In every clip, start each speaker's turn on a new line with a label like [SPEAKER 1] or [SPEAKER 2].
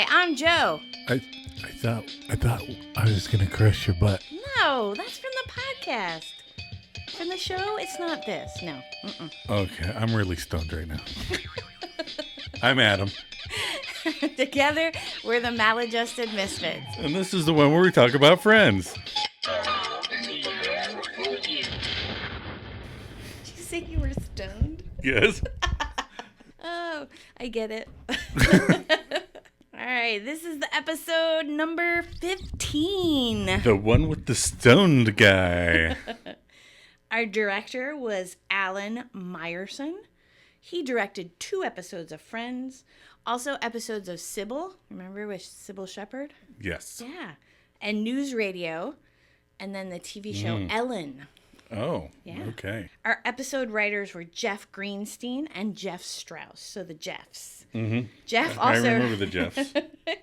[SPEAKER 1] Hi, I'm Joe.
[SPEAKER 2] I thought I was gonna crush your butt.
[SPEAKER 1] No, that's from the podcast. From the show, it's not this. No. Mm-mm.
[SPEAKER 2] Okay, I'm really stoned right now. I'm Adam,
[SPEAKER 1] Together, we're the Maladjusted Misfits.
[SPEAKER 2] and this is the one where we talk about friends.
[SPEAKER 1] Did you say you were stoned?
[SPEAKER 2] Yes.
[SPEAKER 1] Oh, I get it. All right, this is the episode number 15.
[SPEAKER 2] The one with the stoned guy.
[SPEAKER 1] Our director was Alan Meyerson. He directed 2 episodes of Friends, also episodes of Sybil. Remember with Sybil Shepherd?
[SPEAKER 2] Yes.
[SPEAKER 1] Yeah. And News Radio, and then the TV show Ellen.
[SPEAKER 2] Oh,
[SPEAKER 1] Yeah.
[SPEAKER 2] okay.
[SPEAKER 1] Our episode writers were Jeff Greenstein and Jeff Strauss, so the Jeffs.
[SPEAKER 2] Mm-hmm.
[SPEAKER 1] Jeff
[SPEAKER 2] I
[SPEAKER 1] also
[SPEAKER 2] remember the Jeffs.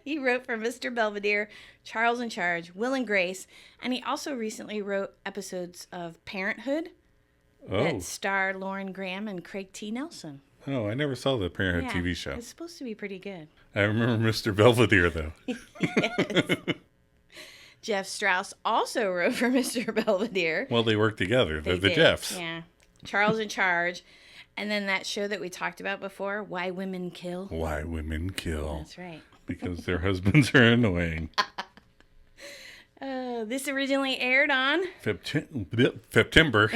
[SPEAKER 1] he wrote for Mr. Belvedere, Charles in Charge, Will and Grace, and he also recently wrote episodes of Parenthood that
[SPEAKER 2] Oh,
[SPEAKER 1] star Lauren Graham and Craig T. Nelson.
[SPEAKER 2] I never saw the Parenthood TV show.
[SPEAKER 1] It's supposed to be pretty good.
[SPEAKER 2] I remember Mr. Belvedere though.
[SPEAKER 1] Yes. Jeff Strauss also wrote for Mr. Belvedere.
[SPEAKER 2] Well, they worked together. They're the
[SPEAKER 1] did,
[SPEAKER 2] Jeffs.
[SPEAKER 1] Yeah. Charles in Charge. And then that show that we talked about before, Why Women Kill.
[SPEAKER 2] Why women kill.
[SPEAKER 1] That's right.
[SPEAKER 2] Because their husbands are annoying.
[SPEAKER 1] This originally aired on
[SPEAKER 2] September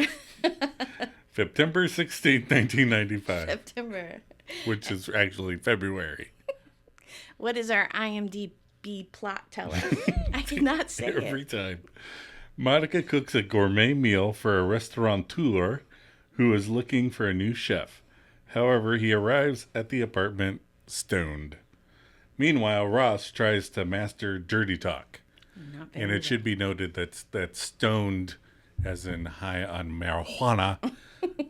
[SPEAKER 2] 16th, 1995.
[SPEAKER 1] September.
[SPEAKER 2] Which is actually February.
[SPEAKER 1] What does our IMDb plot tell us? I did not say
[SPEAKER 2] Every
[SPEAKER 1] it.
[SPEAKER 2] time. Monica cooks a gourmet meal for a restaurateur who is looking for a new chef. However, he arrives at the apartment stoned. Meanwhile, Ross tries to master dirty talk. And it should be noted that's stoned as in high on marijuana,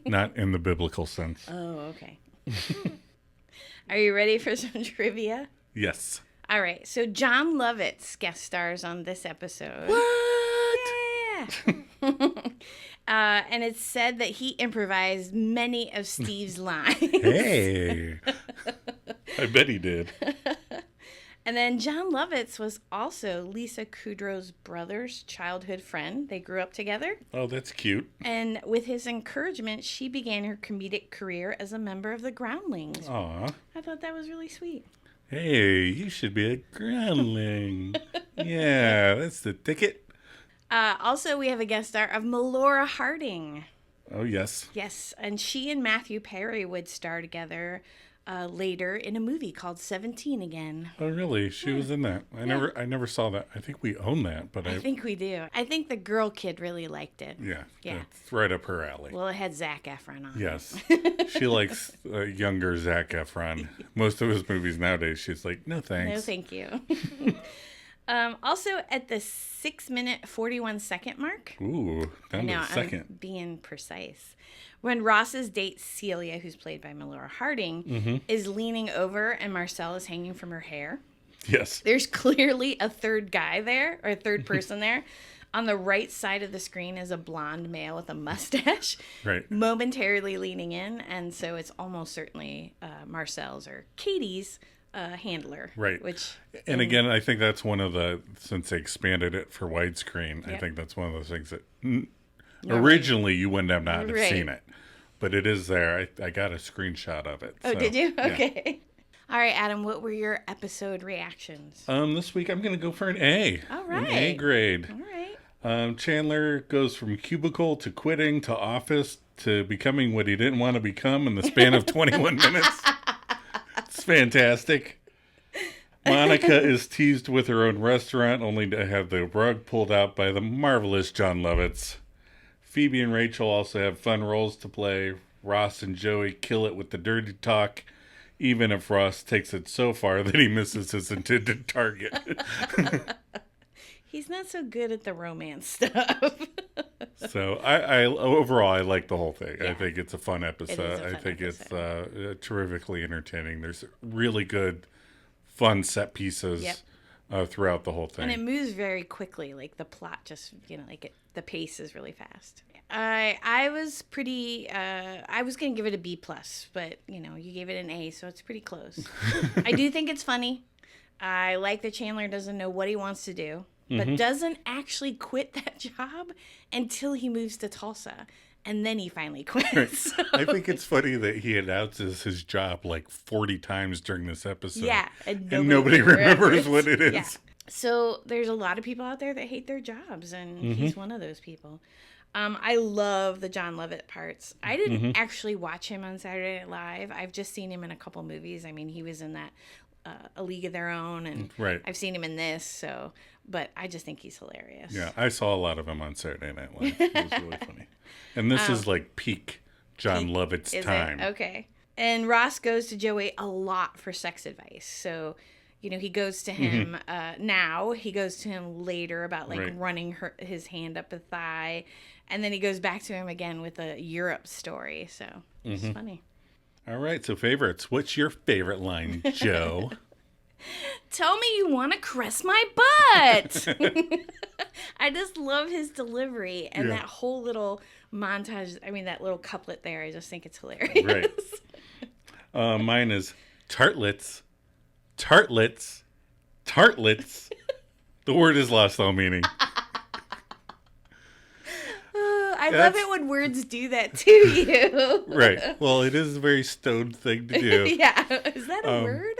[SPEAKER 2] not in the biblical sense.
[SPEAKER 1] Oh, okay. Are you ready for some trivia?
[SPEAKER 2] Yes.
[SPEAKER 1] All right. So John Lovitz guest stars on this episode.
[SPEAKER 2] What?
[SPEAKER 1] Yeah. And it's said that he improvised many of Steve's lines.
[SPEAKER 2] Hey. I bet he did.
[SPEAKER 1] And then John Lovitz was also Lisa Kudrow's brother's childhood friend. They grew up together.
[SPEAKER 2] Oh, that's cute.
[SPEAKER 1] And with his encouragement, she began her comedic career as a member of the Groundlings.
[SPEAKER 2] Aw.
[SPEAKER 1] I thought that was really sweet.
[SPEAKER 2] Hey, you should be a groundling. Yeah, that's the ticket.
[SPEAKER 1] Also, we have a guest star of Melora Harding.
[SPEAKER 2] Oh, yes.
[SPEAKER 1] Yes, and she and Matthew Perry would star together later in a movie called 17 again.
[SPEAKER 2] Oh, really? She was in that. I never saw that. I think we own that, but
[SPEAKER 1] I think we do. I think the girl kid really liked it.
[SPEAKER 2] Yeah.
[SPEAKER 1] Yeah.
[SPEAKER 2] It's right up her alley.
[SPEAKER 1] Well, it had Zac Efron on.
[SPEAKER 2] Yes. She likes younger Zac Efron. Most of his movies nowadays, she's like, no thanks.
[SPEAKER 1] No, thank you. Also, at the 6-minute 41-second mark.
[SPEAKER 2] Ooh, down to the second.
[SPEAKER 1] I'm being precise. When Ross's date Celia, who's played by Melora Harding, is leaning over and Marcel is hanging from her hair.
[SPEAKER 2] Yes.
[SPEAKER 1] There's clearly a third guy there, or a third person there. On the right side of the screen is a blonde male with a mustache,
[SPEAKER 2] Right.
[SPEAKER 1] momentarily leaning in, and so it's almost certainly Marcel's or Katie's handler.
[SPEAKER 2] Right.
[SPEAKER 1] Which,
[SPEAKER 2] And again, I think that's one of the, since they expanded it for widescreen, I
[SPEAKER 1] Yep.
[SPEAKER 2] think that's one of those things that originally you wouldn't have not have
[SPEAKER 1] Right.
[SPEAKER 2] seen it. But it is there. I got a screenshot of it.
[SPEAKER 1] Oh,
[SPEAKER 2] so,
[SPEAKER 1] did you?
[SPEAKER 2] yeah.
[SPEAKER 1] Okay. All right, Adam, what were your episode reactions?
[SPEAKER 2] This week I'm going to go for an A.
[SPEAKER 1] All right.
[SPEAKER 2] An A grade.
[SPEAKER 1] All right.
[SPEAKER 2] Chandler goes from cubicle to quitting to office to becoming what he didn't want to become in the span of 21 minutes. It's fantastic. Monica is teased with her own restaurant only to have the rug pulled out by the marvelous John Lovitz. Phoebe and Rachel also have fun roles to play. Ross and Joey kill it with the dirty talk, even if Ross takes it so far that he misses his intended target.
[SPEAKER 1] He's not so good at the romance stuff.
[SPEAKER 2] So I overall, I like the whole thing.
[SPEAKER 1] Yeah.
[SPEAKER 2] I think it's a fun episode. I think it's terrifically entertaining. There's really good, fun set pieces throughout the whole thing.
[SPEAKER 1] And it moves very quickly. Like the plot just, the pace is really fast. I was pretty, I was going to give it a B+, but, you gave it an A, so it's pretty close. I do think it's funny. I like that Chandler doesn't know what he wants to do, but doesn't actually quit that job until he moves to Tulsa. And then he finally quits.
[SPEAKER 2] Right. I think it's funny that he announces his job like 40 times during this episode.
[SPEAKER 1] Yeah.
[SPEAKER 2] And nobody remembers what it is.
[SPEAKER 1] Yeah. So there's a lot of people out there that hate their jobs, and he's one of those people. I love the John Lovett parts. I didn't actually watch him on Saturday Night Live. I've just seen him in a couple movies. I mean, he was in that A League of Their Own, and I've seen him in this. But I just think he's hilarious.
[SPEAKER 2] Yeah, I saw a lot of him on Saturday Night Live. It was really funny. And this is like peak John Lovett's time.
[SPEAKER 1] Okay. And Ross goes to Joey a lot for sex advice. So, he goes to him now. He goes to him later about running his hand up a thigh. And then he goes back to him again with a Europe story. So it's funny.
[SPEAKER 2] All right. So favorites. What's your favorite line, Joe?
[SPEAKER 1] Tell me you want to caress my butt. I just love his delivery and that whole little montage. I mean, that little couplet there. I just think it's hilarious.
[SPEAKER 2] Right. Mine is tartlets. Tartlets. Tartlets. The word is lost all meaning.
[SPEAKER 1] I love it when words do that to you.
[SPEAKER 2] Right. Well, it is a very stoned thing to do.
[SPEAKER 1] Yeah. Is that a word?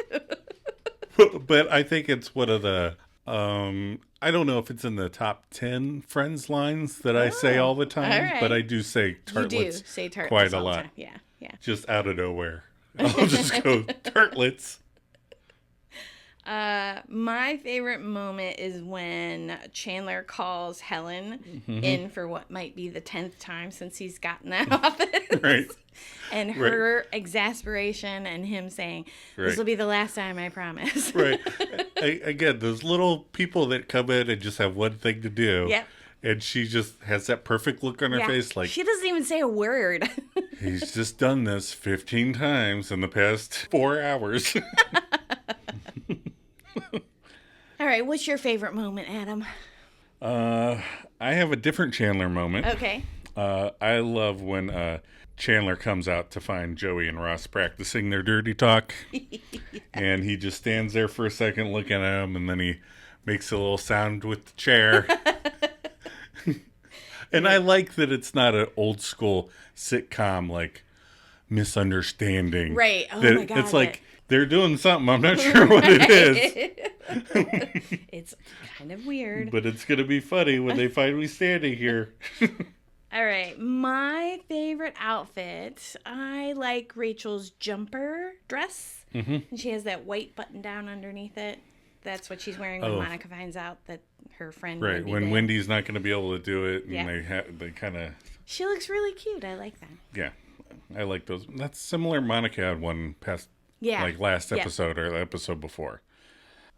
[SPEAKER 2] But I think it's one of the, I don't know if it's in the top 10 Friends lines that I say all the time, but I do say tartlets,
[SPEAKER 1] you do say tartlets
[SPEAKER 2] quite a
[SPEAKER 1] all the
[SPEAKER 2] lot.
[SPEAKER 1] time. Yeah, yeah.
[SPEAKER 2] Just out of nowhere. I'll just go tartlets.
[SPEAKER 1] My favorite moment is when Chandler calls Helen in for what might be the 10th time since he's gotten that office.
[SPEAKER 2] Right.
[SPEAKER 1] And her exasperation and him saying, this will be the last time, I promise.
[SPEAKER 2] Right. Again, those little people that come in and just have one thing to do.
[SPEAKER 1] Yep.
[SPEAKER 2] And she just has that perfect look on her face like...
[SPEAKER 1] She doesn't even say a word.
[SPEAKER 2] He's just done this 15 times in the past 4 hours.
[SPEAKER 1] All right, what's your favorite moment, Adam?
[SPEAKER 2] I have a different Chandler moment.
[SPEAKER 1] Okay.
[SPEAKER 2] I love when Chandler comes out to find Joey and Ross practicing their dirty talk. And he just stands there for a second looking at him, and then he makes a little sound with the chair. And I like that it's not an old school sitcom like misunderstanding.
[SPEAKER 1] Right. Oh
[SPEAKER 2] that
[SPEAKER 1] my God.
[SPEAKER 2] It's like they're doing something. I'm not sure what it is.
[SPEAKER 1] It's kind of weird.
[SPEAKER 2] But it's going to be funny when they find me standing here.
[SPEAKER 1] All right. My favorite outfit, I like Rachel's jumper dress. And she has that white button down underneath it. That's what she's wearing when Monica finds out that her friend Wendy
[SPEAKER 2] when
[SPEAKER 1] did.
[SPEAKER 2] Wendy's not going to be able to do it. And they kind of...
[SPEAKER 1] She looks really cute. I like that.
[SPEAKER 2] Yeah. I like those. That's similar. Monica had one past... like last episode or the episode before.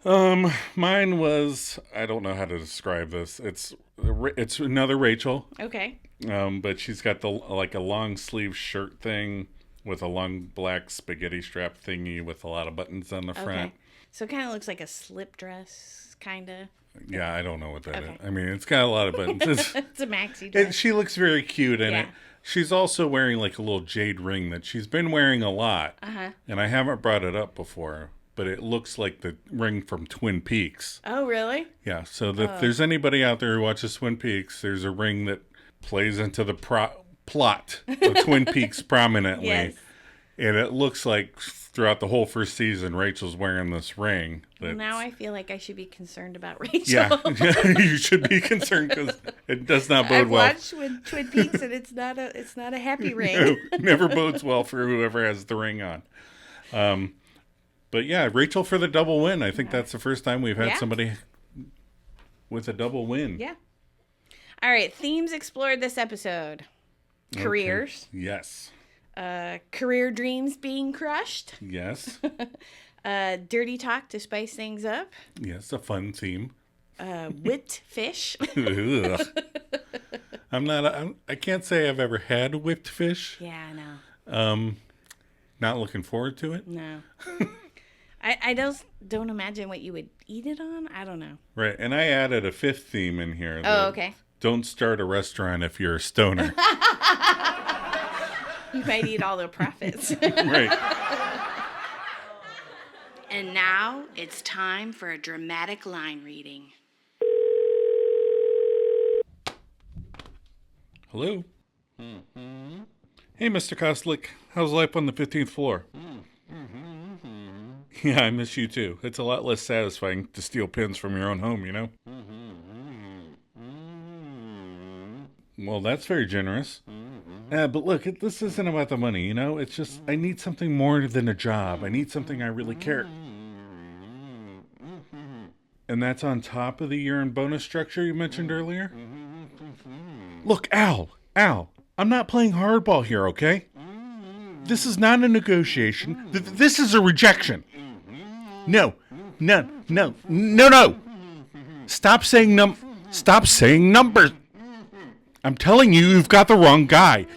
[SPEAKER 2] Mine was, I don't know how to describe this. It's another Rachel.
[SPEAKER 1] Okay.
[SPEAKER 2] But she's got a long sleeve shirt thing with a long black spaghetti strap thingy with a lot of buttons on the front.
[SPEAKER 1] Okay. So it kind of looks like a slip dress, kind of.
[SPEAKER 2] Yeah, I don't know what that is. I mean, it's got a lot of buttons.
[SPEAKER 1] It's a maxi dress.
[SPEAKER 2] And she looks very cute in it. She's also wearing like a little jade ring that she's been wearing a lot. And I haven't brought it up before, but it looks like the ring from Twin Peaks.
[SPEAKER 1] Oh, really?
[SPEAKER 2] Yeah, so if there's anybody out there who watches Twin Peaks, there's a ring that plays into the plot of Twin Peaks prominently.
[SPEAKER 1] Yes.
[SPEAKER 2] And it looks like throughout the whole first season, Rachel's wearing this ring.
[SPEAKER 1] Well, now I feel like I should be concerned about Rachel.
[SPEAKER 2] Yeah, you should be concerned because it does not bode well.
[SPEAKER 1] I've watched with Twin Peaks, and it's not a happy ring.
[SPEAKER 2] No, never bodes well for whoever has the ring on. But yeah, Rachel for the double win. I think that's the first time we've had somebody with a double win.
[SPEAKER 1] Yeah. All right, themes explored this episode. Careers.
[SPEAKER 2] Okay. Yes.
[SPEAKER 1] Career dreams being crushed.
[SPEAKER 2] Yes.
[SPEAKER 1] Dirty talk to spice things up.
[SPEAKER 2] Yes, a fun theme.
[SPEAKER 1] Whipped fish.
[SPEAKER 2] I can't say I've ever had whipped fish.
[SPEAKER 1] Yeah, I know.
[SPEAKER 2] Not looking forward to it.
[SPEAKER 1] No. I don't imagine what you would eat it on. I don't know.
[SPEAKER 2] Right, and I added a fifth theme in here.
[SPEAKER 1] Oh, okay.
[SPEAKER 2] Don't start a restaurant if you're a stoner.
[SPEAKER 1] You might eat all the profits.
[SPEAKER 2] Right.
[SPEAKER 1] And now it's time for a dramatic line reading.
[SPEAKER 2] Hello? Hey, Mr. Kostlik. How's life on the 15th floor? Yeah, I miss you too. It's a lot less satisfying to steal pins from your own home, you know? Well, that's very generous. But look, this isn't about the money, you know? It's just, I need something more than a job. I need something I really care. And that's on top of the year-end bonus structure you mentioned earlier? Look, Al, I'm not playing hardball here, okay? This is not a negotiation. This is a rejection. No. Stop saying numbers. I'm telling you, you've got the wrong guy.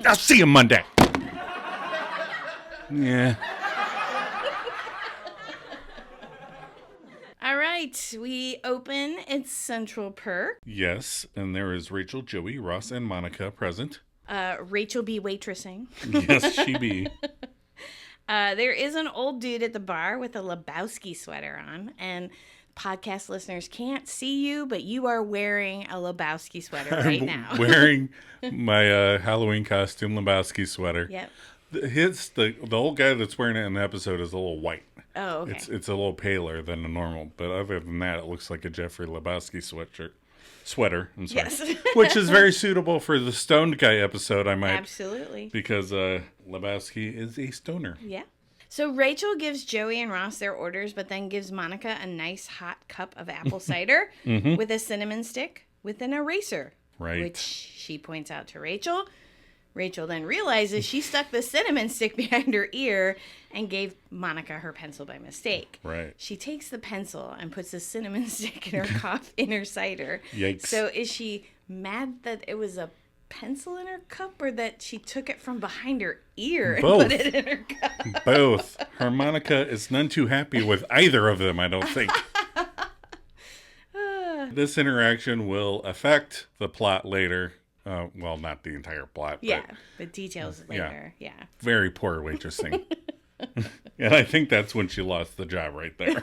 [SPEAKER 2] I'll see you Monday. Yeah.
[SPEAKER 1] All right, we open its Central Perk.
[SPEAKER 2] Yes, and there is Rachel, Joey, Ross, and Monica present.
[SPEAKER 1] Rachel be waitressing.
[SPEAKER 2] Yes, she be.
[SPEAKER 1] There is an old dude at the bar with a Lebowski sweater on, and podcast listeners can't see you, but you are wearing a Lebowski sweater right now.
[SPEAKER 2] Wearing my Halloween costume Lebowski sweater.
[SPEAKER 1] Yep.
[SPEAKER 2] The old guy that's wearing it in the episode is a little white.
[SPEAKER 1] Oh, okay.
[SPEAKER 2] It's a little paler than the normal, but other than that, it looks like a Jeffrey Lebowski sweater. I'm sorry.
[SPEAKER 1] Yes.
[SPEAKER 2] Which is very suitable for the stoned guy episode, I might.
[SPEAKER 1] Absolutely.
[SPEAKER 2] Because Lebowski is a stoner.
[SPEAKER 1] Yeah. So Rachel gives Joey and Ross their orders, but then gives Monica a nice hot cup of apple cider with a cinnamon stick with an eraser.
[SPEAKER 2] Right.
[SPEAKER 1] Which she points out to Rachel. Rachel then realizes she stuck the cinnamon stick behind her ear and gave Monica her pencil by mistake.
[SPEAKER 2] Right.
[SPEAKER 1] She takes the pencil and puts the cinnamon stick in her cider.
[SPEAKER 2] Yikes.
[SPEAKER 1] So is she mad that it was a pencil in her cup or that she took it from behind her ear and put it in her cup?
[SPEAKER 2] Both. Monica is none too happy with either of them, I don't think. This interaction will affect the plot later. Well, not the entire plot.
[SPEAKER 1] Yeah, but details later. Yeah.
[SPEAKER 2] Very poor waitressing. And I think that's when she lost the job right there.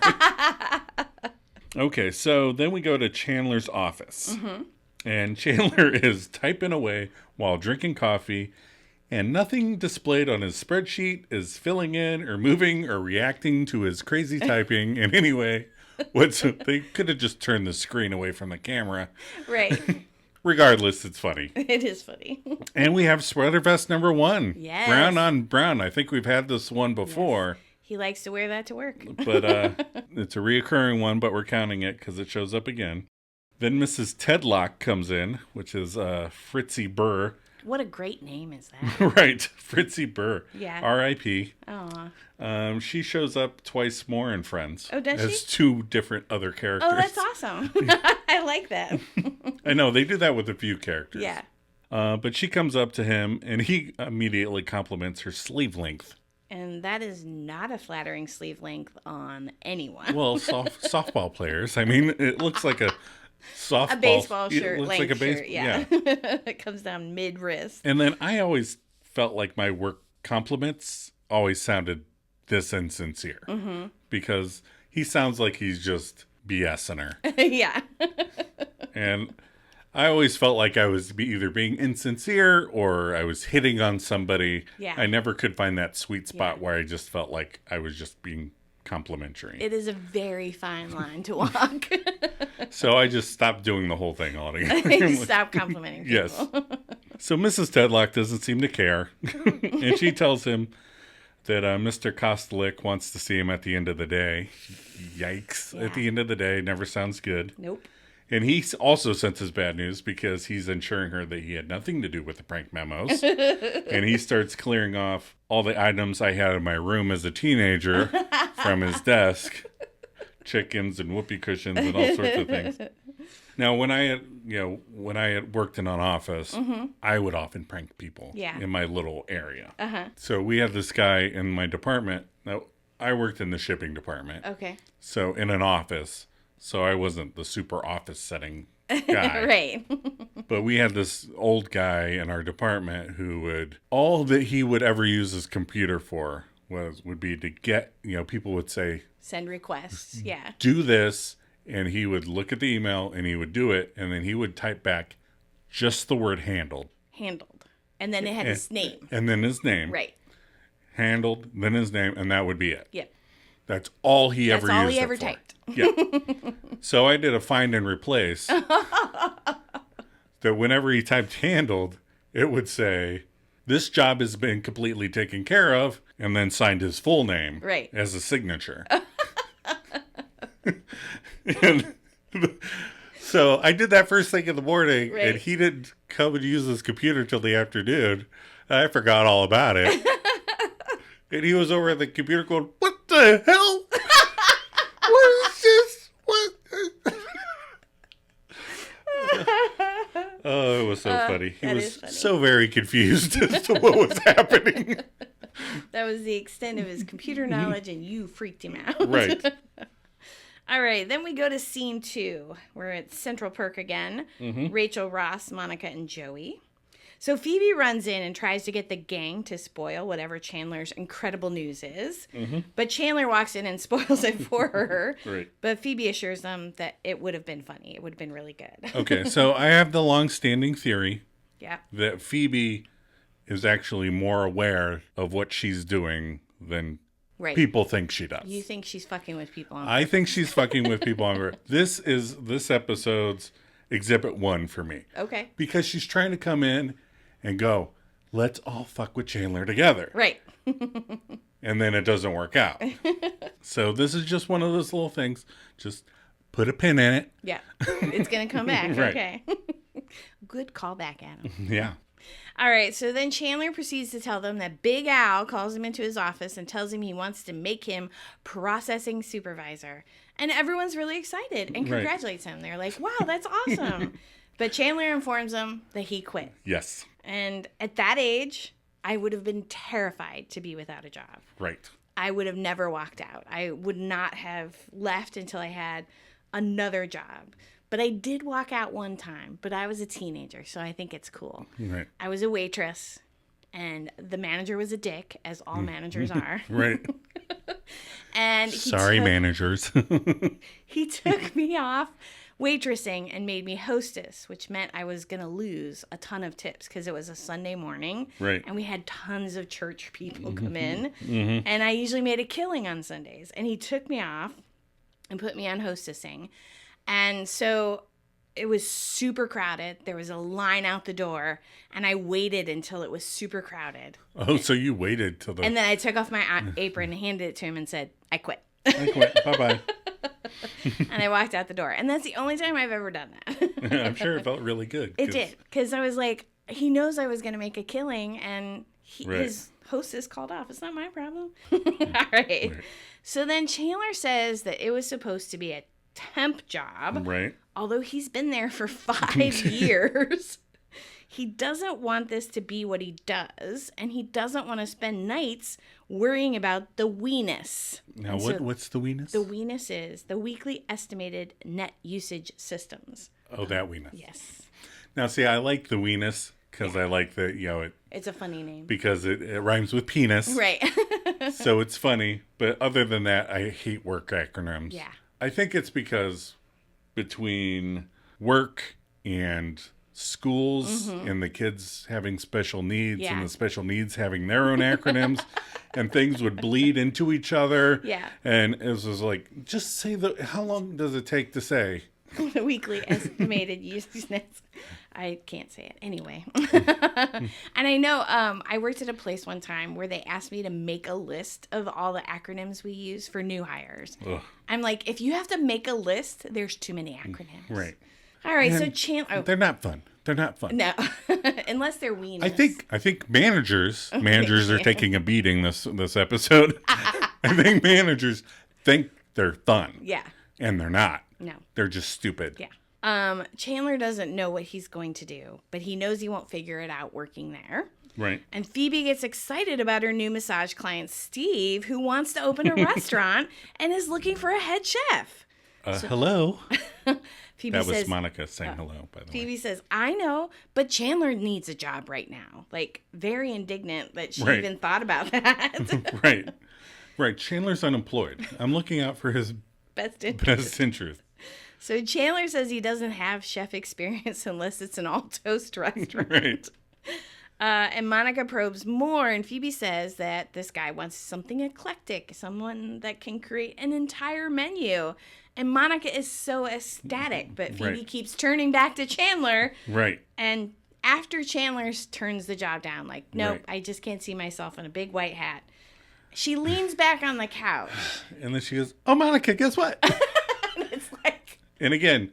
[SPEAKER 2] Okay, so then we go to Chandler's office. Mm-hmm. And Chandler is typing away while drinking coffee, and nothing displayed on his spreadsheet is filling in or moving or reacting to his crazy typing in any way. They could have just turned the screen away from the camera.
[SPEAKER 1] Right.
[SPEAKER 2] Regardless, it's funny.
[SPEAKER 1] It is funny.
[SPEAKER 2] And we have sweater vest number 1.
[SPEAKER 1] Yes.
[SPEAKER 2] Brown on brown. I think we've had this one before.
[SPEAKER 1] Yes. He likes to wear that to work.
[SPEAKER 2] But it's a reoccurring one, but we're counting it because it shows up again. Then Mrs. Tedlock comes in, which is Fritzy Burr.
[SPEAKER 1] What a great name is that?
[SPEAKER 2] Right. Fritzy Burr.
[SPEAKER 1] Yeah.
[SPEAKER 2] R.I.P.
[SPEAKER 1] Aw.
[SPEAKER 2] She shows up twice more in Friends.
[SPEAKER 1] Oh, does she?
[SPEAKER 2] As 2 different other characters.
[SPEAKER 1] Oh, that's awesome. I like that.
[SPEAKER 2] I know. They do that with a few characters.
[SPEAKER 1] Yeah.
[SPEAKER 2] But she comes up to him, and he immediately compliments her sleeve length.
[SPEAKER 1] And that is not a flattering sleeve length on anyone.
[SPEAKER 2] Well, softball players. I mean, it looks like a softball.
[SPEAKER 1] A baseball shirt,
[SPEAKER 2] it looks
[SPEAKER 1] length
[SPEAKER 2] like a
[SPEAKER 1] shirt, yeah. It comes down mid-wrist.
[SPEAKER 2] And then I always felt like my work compliments always sounded this insincere. Mm-hmm. Because he sounds like he's just BSing her.
[SPEAKER 1] Yeah.
[SPEAKER 2] And I always felt like I was either being insincere or I was hitting on somebody.
[SPEAKER 1] Yeah.
[SPEAKER 2] I never could find that sweet spot where I just felt like I was just being complimentary.
[SPEAKER 1] It is a very fine line to walk.
[SPEAKER 2] So I just stopped doing the whole thing altogether.
[SPEAKER 1] Stop complimenting people.
[SPEAKER 2] Yes. So Mrs. Tedlock doesn't seem to care. And she tells him that Mr. Kostlik wants to see him at the end of the day. Yikes. Yeah. At the end of the day. Never sounds good.
[SPEAKER 1] Nope.
[SPEAKER 2] And he also senses bad news because he's assuring her that he had nothing to do with the prank memos. And he starts clearing off all the items I had in my room as a teenager from his desk. Chickens and whoopee cushions and all sorts of things. Now, when I had worked in an office, I would often prank people in my little area. Uh-huh. So we had this guy in my department. Now, I worked in the shipping department. Okay. So in an office. So I wasn't the super office setting guy.
[SPEAKER 1] Right.
[SPEAKER 2] But we had this old guy in our department who all that he would ever use his computer for would be to get, people would say,
[SPEAKER 1] send requests. Yeah.
[SPEAKER 2] do this. And he would look at the email and he would do it. And then he would type back just the word handled.
[SPEAKER 1] Handled. And then it had his name.
[SPEAKER 2] And then his name.
[SPEAKER 1] Right.
[SPEAKER 2] Handled, then his name, and that would be it.
[SPEAKER 1] Yep.
[SPEAKER 2] That's all he ever used.
[SPEAKER 1] That's all he
[SPEAKER 2] it
[SPEAKER 1] ever
[SPEAKER 2] for.
[SPEAKER 1] typed.
[SPEAKER 2] Yeah. So I did a find and replace. That whenever he typed handled, it would say, this job has been completely taken care of, and then signed his full name
[SPEAKER 1] right.
[SPEAKER 2] as a signature. And so I did that first thing in the morning,
[SPEAKER 1] right.
[SPEAKER 2] and he didn't come and use his computer till the afternoon. I forgot all about it. And he was over at the computer going, what the hell? What is this? What? Oh, it was so funny. He was so very confused as to what was happening.
[SPEAKER 1] That was the extent of his computer knowledge, and you freaked him out.
[SPEAKER 2] Right.
[SPEAKER 1] All right, then we go to scene 2. We're at Central Perk again. Mm-hmm. Rachel, Ross, Monica, and Joey. So Phoebe runs in and tries to get the gang to spoil whatever Chandler's incredible news is. Mm-hmm. But Chandler walks in and spoils it for her.
[SPEAKER 2] Right.
[SPEAKER 1] But Phoebe assures them that it would have been funny. It would have been really good.
[SPEAKER 2] Okay, so I have the long-standing theory
[SPEAKER 1] that
[SPEAKER 2] Phoebe is actually more aware of what she's doing than people think she does.
[SPEAKER 1] You think she's fucking with people on
[SPEAKER 2] I think she's fucking with people on her. This is this episode's exhibit 1 for me.
[SPEAKER 1] Okay.
[SPEAKER 2] Because she's trying to come in and go, let's all fuck with Chandler together.
[SPEAKER 1] Right.
[SPEAKER 2] And then it doesn't work out. So this is just one of those little things. Just put a pin in it.
[SPEAKER 1] Yeah. It's going to come back.
[SPEAKER 2] Right.
[SPEAKER 1] Okay. Good callback, Adam.
[SPEAKER 2] Yeah.
[SPEAKER 1] All right. So then Chandler proceeds to tell them that Big Al calls him into his office and tells him he wants to make him processing supervisor. And everyone's really excited and congratulates him. They're like, wow, that's awesome. But Chandler informs them that he quit.
[SPEAKER 2] Yes.
[SPEAKER 1] And at that age, I would have been terrified to be without a job.
[SPEAKER 2] Right.
[SPEAKER 1] I would have never walked out. I would not have left until I had another job. But I did walk out one time, but I was a teenager, so I think it's cool.
[SPEAKER 2] Right.
[SPEAKER 1] I was a waitress, and the manager was a dick, as all managers are.
[SPEAKER 2] Right.
[SPEAKER 1] And
[SPEAKER 2] managers.
[SPEAKER 1] He took me off waitressing and made me hostess, which meant I was going to lose a ton of tips because it was a Sunday morning.
[SPEAKER 2] Right.
[SPEAKER 1] And we had tons of church people come in. Mm-hmm. And I usually made a killing on Sundays. And he took me off and put me on hostessing. And so it was super crowded. There was a line out the door. And I waited until it was super crowded.
[SPEAKER 2] Oh, so you waited till the...
[SPEAKER 1] And then I took off my apron and handed it to him and said, I quit.
[SPEAKER 2] I quit. Bye-bye.
[SPEAKER 1] And I walked out the door. And that's the only time I've ever done that.
[SPEAKER 2] I'm sure it felt really good.
[SPEAKER 1] It did. Because I was like, he knows I was going to make a killing, and his hostess called off. It's not my problem. All right. So then Chandler says that it was supposed to be a temp job.
[SPEAKER 2] Right.
[SPEAKER 1] Although he's been there for 5 years. He doesn't want this to be what he does, and he doesn't want to spend nights worrying about the weenus.
[SPEAKER 2] Now, what's the weenus?
[SPEAKER 1] The weenus is the weekly estimated net usage systems.
[SPEAKER 2] Oh, that weenus.
[SPEAKER 1] Yes.
[SPEAKER 2] Now, see, I like the weenus because I like the,
[SPEAKER 1] it's a funny name.
[SPEAKER 2] Because it rhymes with penis.
[SPEAKER 1] Right.
[SPEAKER 2] So it's funny. But other than that, I hate work acronyms.
[SPEAKER 1] Yeah.
[SPEAKER 2] I think it's because between work and schools and the kids having special needs and the special needs having their own acronyms and things would bleed into each other.
[SPEAKER 1] Yeah.
[SPEAKER 2] And it was just like, just say how long does it take to say?
[SPEAKER 1] The weekly estimated useness. I can't say it anyway. And I know I worked at a place one time where they asked me to make a list of all the acronyms we use for new hires. Ugh. I'm like, if you have to make a list, there's too many acronyms.
[SPEAKER 2] Right.
[SPEAKER 1] All right,
[SPEAKER 2] and
[SPEAKER 1] so Chandler... Oh.
[SPEAKER 2] They're not fun. They're not fun.
[SPEAKER 1] No. Unless they're weenies.
[SPEAKER 2] I think managers are taking a beating this episode. I think managers think they're fun.
[SPEAKER 1] Yeah.
[SPEAKER 2] And they're not.
[SPEAKER 1] No.
[SPEAKER 2] They're just stupid.
[SPEAKER 1] Yeah. Chandler doesn't know what he's going to do, but he knows he won't figure it out working there.
[SPEAKER 2] Right.
[SPEAKER 1] And Phoebe gets excited about her new massage client, Steve, who wants to open a restaurant and is looking for a head chef.
[SPEAKER 2] Hello.
[SPEAKER 1] Phoebe
[SPEAKER 2] That was
[SPEAKER 1] says,
[SPEAKER 2] Monica saying hello, by the way.
[SPEAKER 1] Phoebe says, I know, but Chandler needs a job right now. Like, very indignant that she
[SPEAKER 2] Right.
[SPEAKER 1] even thought about that.
[SPEAKER 2] Right. Chandler's unemployed. I'm looking out for his
[SPEAKER 1] Best interest.
[SPEAKER 2] best interest.
[SPEAKER 1] So Chandler says he doesn't have chef experience unless it's an all-toast restaurant.
[SPEAKER 2] Right.
[SPEAKER 1] And Monica probes more, and Phoebe says that this guy wants something eclectic, someone that can create an entire menu. And Monica is so ecstatic, but Phoebe
[SPEAKER 2] Right.
[SPEAKER 1] keeps turning back to Chandler.
[SPEAKER 2] Right.
[SPEAKER 1] And after Chandler turns the job down, like, nope,
[SPEAKER 2] Right.
[SPEAKER 1] I just can't see myself in a big white hat. She leans back on the couch.
[SPEAKER 2] And then she goes, oh, Monica, guess what?
[SPEAKER 1] It's like,
[SPEAKER 2] And again,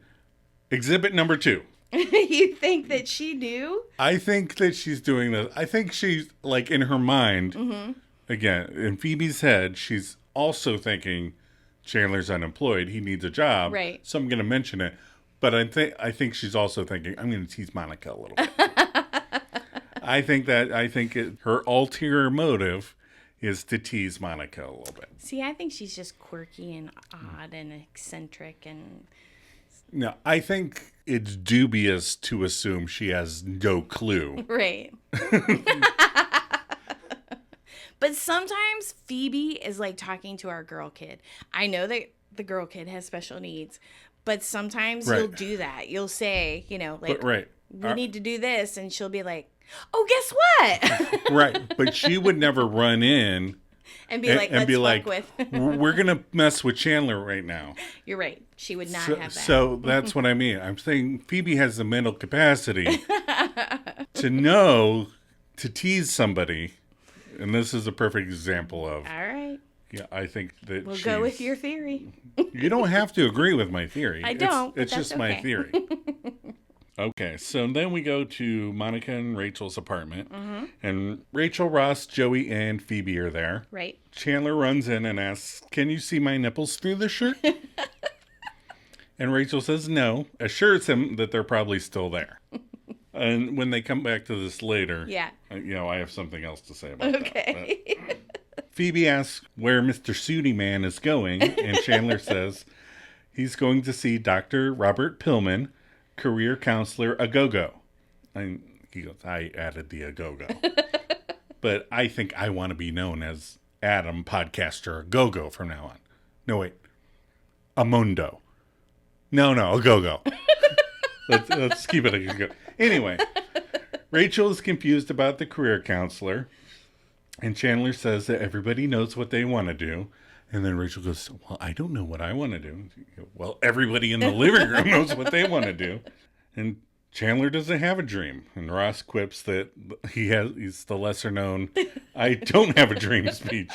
[SPEAKER 2] exhibit number 2.
[SPEAKER 1] you think that she knew?
[SPEAKER 2] I think that she's doing this. I think she's, like, in her mind, again, in Phoebe's head, she's also thinking Chandler's unemployed. He needs a job.
[SPEAKER 1] Right.
[SPEAKER 2] So I'm going to mention it. But I think she's also thinking, I'm going to tease Monica a little bit. I think her ulterior motive is to tease Monica a little bit.
[SPEAKER 1] See, I think she's just quirky and odd and eccentric and...
[SPEAKER 2] No, I think it's dubious to assume she has no clue.
[SPEAKER 1] Right. But sometimes Phoebe is like talking to our girl kid. I know that the girl kid has special needs, but sometimes
[SPEAKER 2] Right.
[SPEAKER 1] you'll do that. You'll say, you know, like,
[SPEAKER 2] But, right.
[SPEAKER 1] we need to do this. And she'll be like, oh, guess what?
[SPEAKER 2] Right. But she would never run in
[SPEAKER 1] And be like, let's fuck with.
[SPEAKER 2] we're going to mess with Chandler right now.
[SPEAKER 1] You're right. She would not have that.
[SPEAKER 2] So that's what I mean. I'm saying Phoebe has the mental capacity to know to tease somebody. And this is a perfect example of,
[SPEAKER 1] All right.
[SPEAKER 2] yeah, I think that
[SPEAKER 1] We'll go with your theory.
[SPEAKER 2] You don't have to agree with my theory.
[SPEAKER 1] I don't, but
[SPEAKER 2] It's
[SPEAKER 1] that's
[SPEAKER 2] just my
[SPEAKER 1] okay.
[SPEAKER 2] theory. Okay, so then we go to Monica and Rachel's apartment. And Rachel, Ross, Joey, and Phoebe are there.
[SPEAKER 1] Right.
[SPEAKER 2] Chandler runs in and asks, can you see my nipples through the shirt? And Rachel says no, assures him that they're probably still there. And when they come back to this later,
[SPEAKER 1] Yeah.
[SPEAKER 2] I have something else to say about that.
[SPEAKER 1] Okay.
[SPEAKER 2] But Phoebe asks where Mr. Sooty Man is going, and Chandler says he's going to see Dr. Robert Pillman, career counselor, a go-go. And he goes, I added the a go-go. But I think I want to be known as Adam Podcaster, a go-go from now on. No, wait. A mundo. No, a go-go. Let's keep it a go. Anyway, Rachel is confused about the career counselor, and Chandler says that everybody knows what they want to do. And then Rachel goes, well, I don't know what I want to do. Well, everybody in the living room knows what they want to do. And Chandler doesn't have a dream. And Ross quips that he's the lesser known, I don't have a dream speech.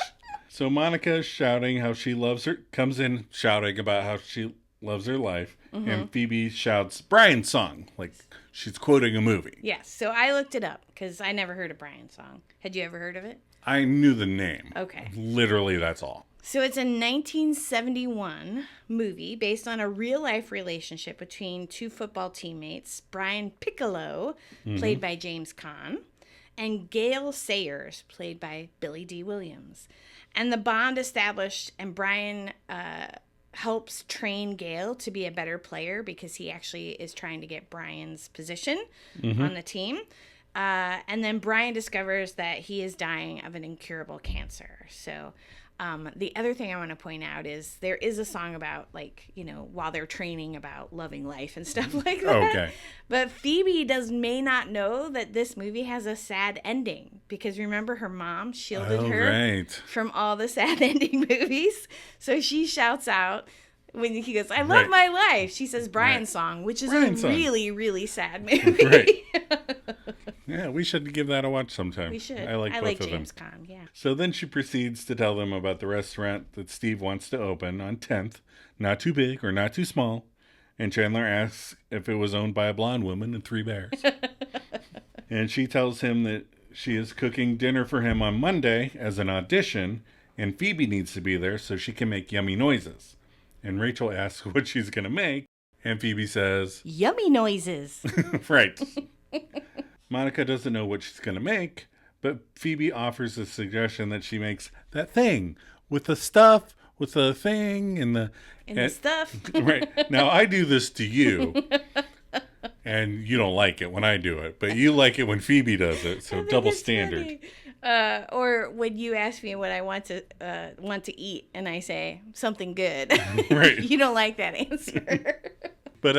[SPEAKER 2] So Monica is shouting how she loves her, comes in shouting about how she loves her life. And Phoebe shouts Brian's song, like she's quoting a movie.
[SPEAKER 1] Yes. So I looked it up because I never heard of Brian's song. Had you ever heard of it?
[SPEAKER 2] I knew the name.
[SPEAKER 1] Okay.
[SPEAKER 2] Literally, that's all.
[SPEAKER 1] So it's a 1971 movie based on a real-life relationship between two football teammates, Brian Piccolo, played by James Caan, and Gail Sayers, played by Billy D. Williams. And the bond established, and Brian helps train Gail to be a better player because he actually is trying to get Brian's position on the team. And then Brian discovers that he is dying of an incurable cancer. So the other thing I want to point out is there is a song about, like, while they're training, about loving life and stuff like that.
[SPEAKER 2] Okay.
[SPEAKER 1] But Phoebe may not know that this movie has a sad ending because remember her mom shielded her from all the sad ending movies. So she shouts out when he goes, I love my life. She says Brian's song, which is
[SPEAKER 2] Brian's
[SPEAKER 1] a
[SPEAKER 2] song.
[SPEAKER 1] really, really sad movie.
[SPEAKER 2] Right. Yeah, we should give that a watch sometime.
[SPEAKER 1] We should.
[SPEAKER 2] I like both of
[SPEAKER 1] James
[SPEAKER 2] them.
[SPEAKER 1] Caan, yeah.
[SPEAKER 2] So then she proceeds to tell them about the restaurant that Steve wants to open on 10th. Not too big or not too small. And Chandler asks if it was owned by a blonde woman and 3 bears. And she tells him that she is cooking dinner for him on Monday as an audition, and Phoebe needs to be there so she can make yummy noises. And Rachel asks what she's going to make, and Phoebe says,
[SPEAKER 1] Yummy noises.
[SPEAKER 2] right. Monica doesn't know what she's going to make, but Phoebe offers a suggestion that she makes that thing with the stuff with the thing and the
[SPEAKER 1] stuff.
[SPEAKER 2] Right. Now I do this to you. And you don't like it when I do it, but you like it when Phoebe does it. So double standard.
[SPEAKER 1] Or when you ask me what I want to eat, and I say something good.
[SPEAKER 2] Right.
[SPEAKER 1] You don't like that answer.
[SPEAKER 2] But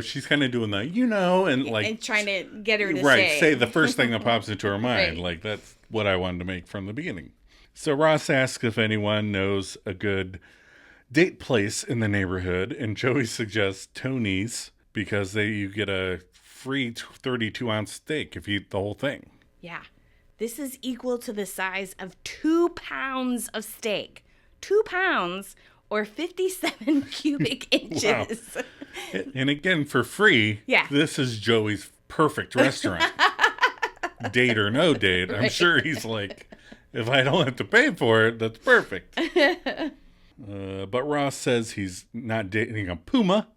[SPEAKER 2] she's kind of doing that, and
[SPEAKER 1] trying to get her to
[SPEAKER 2] say the first thing that pops into her mind.
[SPEAKER 1] Right.
[SPEAKER 2] Like that's what I wanted to make from the beginning. So Ross asks if anyone knows a good date place in the neighborhood, and Joey suggests Tony's. Because you get a free 32-ounce steak if you eat the whole thing.
[SPEAKER 1] Yeah. This is equal to the size of 2 pounds of steak. 2 pounds or 57 cubic inches.
[SPEAKER 2] Wow. And again, for free, this is Joey's perfect restaurant. Date or no date. I'm sure he's like, if I don't have to pay for it, that's perfect. But Ross says he's not dating a puma.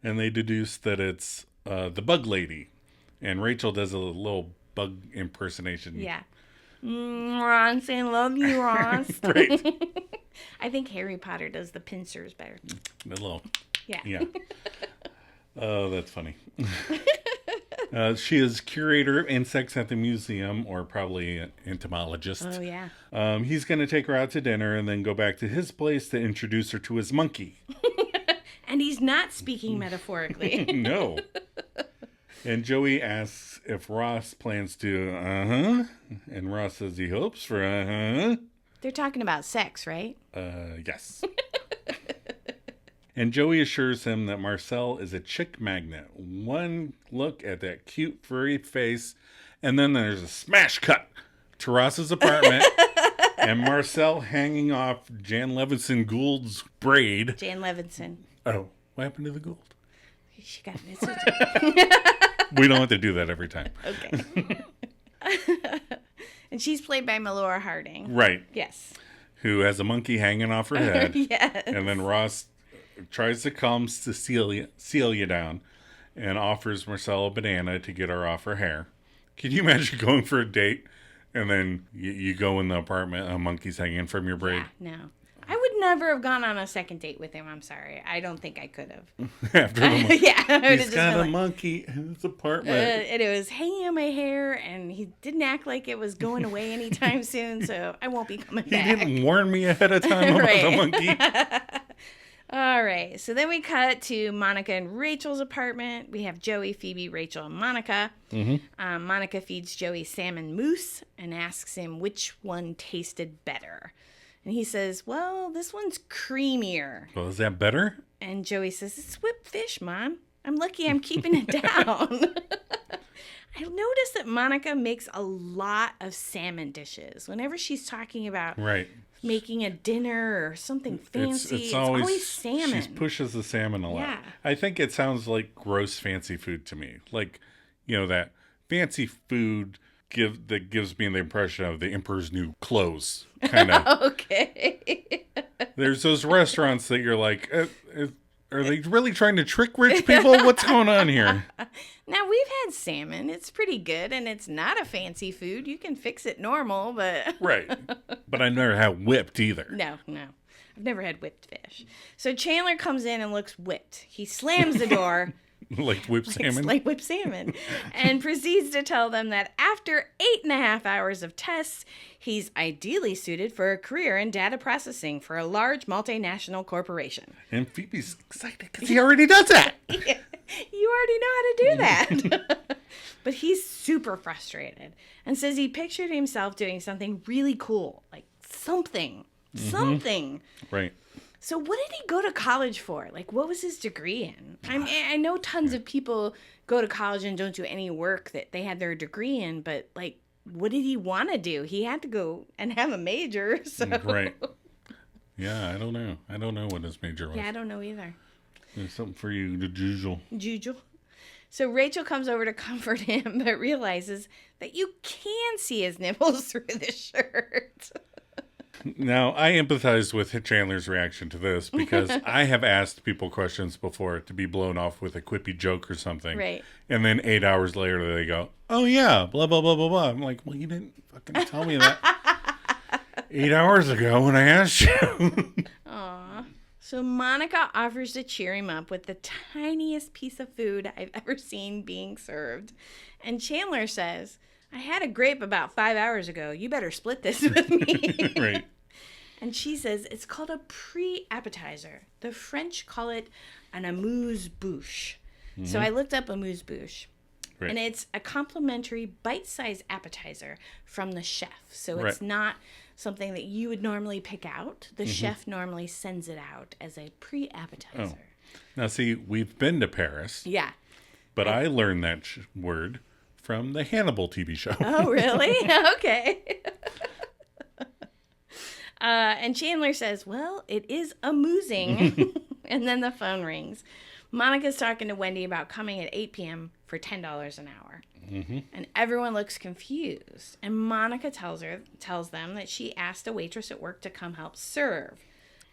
[SPEAKER 2] And they deduce that it's the bug lady. And Rachel does a little bug impersonation.
[SPEAKER 1] Yeah. Ron saying, love you, Ross.
[SPEAKER 2] Right.
[SPEAKER 1] I think Harry Potter does the pincers better.
[SPEAKER 2] A little.
[SPEAKER 1] Yeah.
[SPEAKER 2] Oh, that's funny. She is curator of insects at the museum, or probably an entomologist.
[SPEAKER 1] Oh, yeah.
[SPEAKER 2] He's going to take her out to dinner and then go back to his place to introduce her to his monkey.
[SPEAKER 1] And he's not speaking metaphorically.
[SPEAKER 2] No. And Joey asks if Ross plans to, And Ross says he hopes for,
[SPEAKER 1] They're talking about sex, right?
[SPEAKER 2] Yes. And Joey assures him that Marcel is a chick magnet. One look at that cute, furry face, and then there's a smash cut to Ross's apartment. And Marcel hanging off Jan Levinson Gould's braid.
[SPEAKER 1] Jan Levinson.
[SPEAKER 2] Oh, what happened to the Gould?
[SPEAKER 1] She got mistletoe.
[SPEAKER 2] We don't have to do that every time.
[SPEAKER 1] Okay. And she's played by Melora Harding.
[SPEAKER 2] Right.
[SPEAKER 1] Yes.
[SPEAKER 2] Who has a monkey hanging off her head.
[SPEAKER 1] Yes.
[SPEAKER 2] And then Ross tries to calm Celia down and offers Marcel a banana to get her off her hair. Can you imagine going for a date and then you go in the apartment and a monkey's hanging from your braid?
[SPEAKER 1] Yeah, no. I would never have gone on a second date with him. I'm sorry. I don't think I could have.
[SPEAKER 2] After the monkey.
[SPEAKER 1] Yeah.
[SPEAKER 2] He's got a monkey in his apartment.
[SPEAKER 1] And it was hanging on my hair, and he didn't act like it was going away anytime soon, so I won't be coming back.
[SPEAKER 2] He didn't warn me ahead of time about the monkey.
[SPEAKER 1] All right. So then we cut to Monica and Rachel's apartment. We have Joey, Phoebe, Rachel, and Monica. Mm-hmm. Monica feeds Joey salmon mousse and asks him which one tasted better. And he says, well, this one's creamier.
[SPEAKER 2] Well, is that better?
[SPEAKER 1] And Joey says, it's whipped fish, Mom. I'm lucky I'm keeping it down. I've noticed that Monica makes a lot of salmon dishes. Whenever she's talking about making a dinner or something fancy, it's always salmon.
[SPEAKER 2] She pushes the salmon a lot.
[SPEAKER 1] Yeah.
[SPEAKER 2] I think it sounds like gross fancy food to me. Like, that fancy food that gives me the impression of the Emperor's New Clothes, kind of.
[SPEAKER 1] Okay.
[SPEAKER 2] There's those restaurants that you're like, are they really trying to trick rich people? What's going on here?
[SPEAKER 1] Now, we've had salmon. It's pretty good, and it's not a fancy food. You can fix it normal, but...
[SPEAKER 2] Right. But I've never had whipped either.
[SPEAKER 1] No. I've never had whipped fish. So Chandler comes in and looks whipped. He slams the door...
[SPEAKER 2] Like whipped salmon?
[SPEAKER 1] Like whipped salmon. And proceeds to tell them that after 8.5 hours of tests, he's ideally suited for a career in data processing for a large multinational corporation.
[SPEAKER 2] And Phoebe's excited because he already does that.
[SPEAKER 1] Yeah, you already know how to do that. But he's super frustrated and says he pictured himself doing something really cool. Like something.
[SPEAKER 2] Right.
[SPEAKER 1] So what did he go to college for? Like, what was his degree in? I know tons of people go to college and don't do any work that they had their degree in, but, like, what did he want to do? He had to go and have a major, so...
[SPEAKER 2] Right. Yeah, I don't know. I don't know what his major was.
[SPEAKER 1] Yeah, I don't know either.
[SPEAKER 2] There's something for you to jujule.
[SPEAKER 1] So Rachel comes over to comfort him, but realizes that you can see his nipples through the shirt.
[SPEAKER 2] Now, I empathize with Chandler's reaction to this because I have asked people questions before to be blown off with a quippy joke or something.
[SPEAKER 1] Right.
[SPEAKER 2] And then 8 hours later, they go, oh, yeah, blah, blah, blah, blah, blah. I'm like, well, you didn't fucking tell me that 8 hours ago when I asked you.
[SPEAKER 1] Oh, So Monica offers to cheer him up with the tiniest piece of food I've ever seen being served. And Chandler says, I had a grape about 5 hours ago. You better split this with me.
[SPEAKER 2] Right.
[SPEAKER 1] And she says it's called a pre-appetizer. The French call it an amuse-bouche. Mm-hmm. So I looked up amuse-bouche. Right. And it's a complimentary bite-sized appetizer from the chef. So it's not something that you would normally pick out. The chef normally sends it out as a pre-appetizer.
[SPEAKER 2] Oh. Now, see, we've been to Paris.
[SPEAKER 1] Yeah.
[SPEAKER 2] But I learned that word from the Hannibal TV show.
[SPEAKER 1] Oh, really? Okay. And Chandler says, well, it is amusing. And then the phone rings. Monica's talking to Wendy about coming at 8 p.m. for $10 an hour. Mm-hmm. And everyone looks confused. And Monica tells them that she asked a waitress at work to come help serve.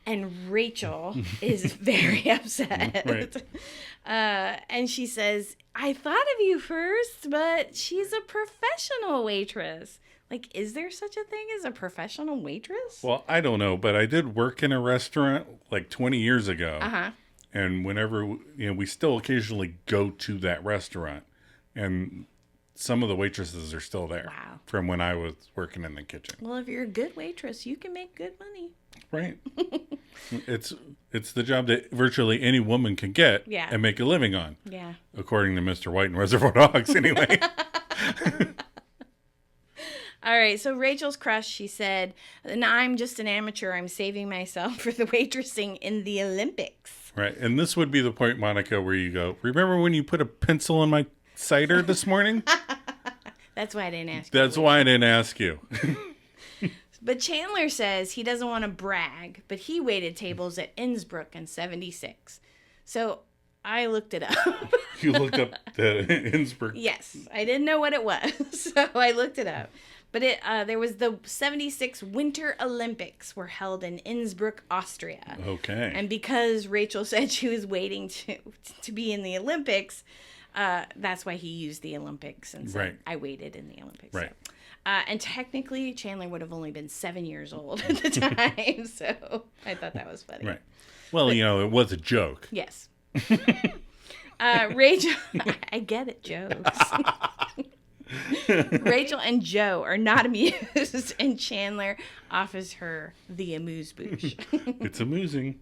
[SPEAKER 1] And Rachel is very upset. Right. And she says, I thought of you first, but she's a professional waitress. Like, is there such a thing as a professional waitress?
[SPEAKER 2] Well, I don't know, but I did work in a restaurant like 20 years ago. Uh-huh. And whenever, we still occasionally go to that restaurant. And some of the waitresses are still there.
[SPEAKER 1] Wow.
[SPEAKER 2] From when I was working in the kitchen.
[SPEAKER 1] Well, if you're a good waitress, you can make good money.
[SPEAKER 2] Right. It's the job that virtually any woman can get and make a living on.
[SPEAKER 1] Yeah.
[SPEAKER 2] According to Mr. White and Reservoir Dogs, anyway.
[SPEAKER 1] All right, so Rachel's crush, she said, and I'm just an amateur. I'm saving myself for the waitressing in the Olympics.
[SPEAKER 2] Right, and this would be the point, Monica, where you go, remember when you put a pencil in my cider this morning?
[SPEAKER 1] That's why I didn't ask
[SPEAKER 2] you. That's why I didn't ask you.
[SPEAKER 1] But Chandler says he doesn't want to brag, but he waited tables at Innsbruck in 76. So I looked it up.
[SPEAKER 2] You looked up the Innsbruck?
[SPEAKER 1] Yes, I didn't know what it was, so I looked it up. But there was the 76 Winter Olympics were held in Innsbruck, Austria.
[SPEAKER 2] Okay.
[SPEAKER 1] And because Rachel said she was waiting to be in the Olympics, that's why he used the Olympics and said, I waited in the Olympics.
[SPEAKER 2] Right.
[SPEAKER 1] So. And technically, Chandler would have only been 7 years old at the time, so I thought that was funny.
[SPEAKER 2] Right. Well, it was a joke.
[SPEAKER 1] Yes. Rachel, I get it, jokes. Rachel and Joe are not amused, and Chandler offers her the amuse-bouche.
[SPEAKER 2] It's amusing.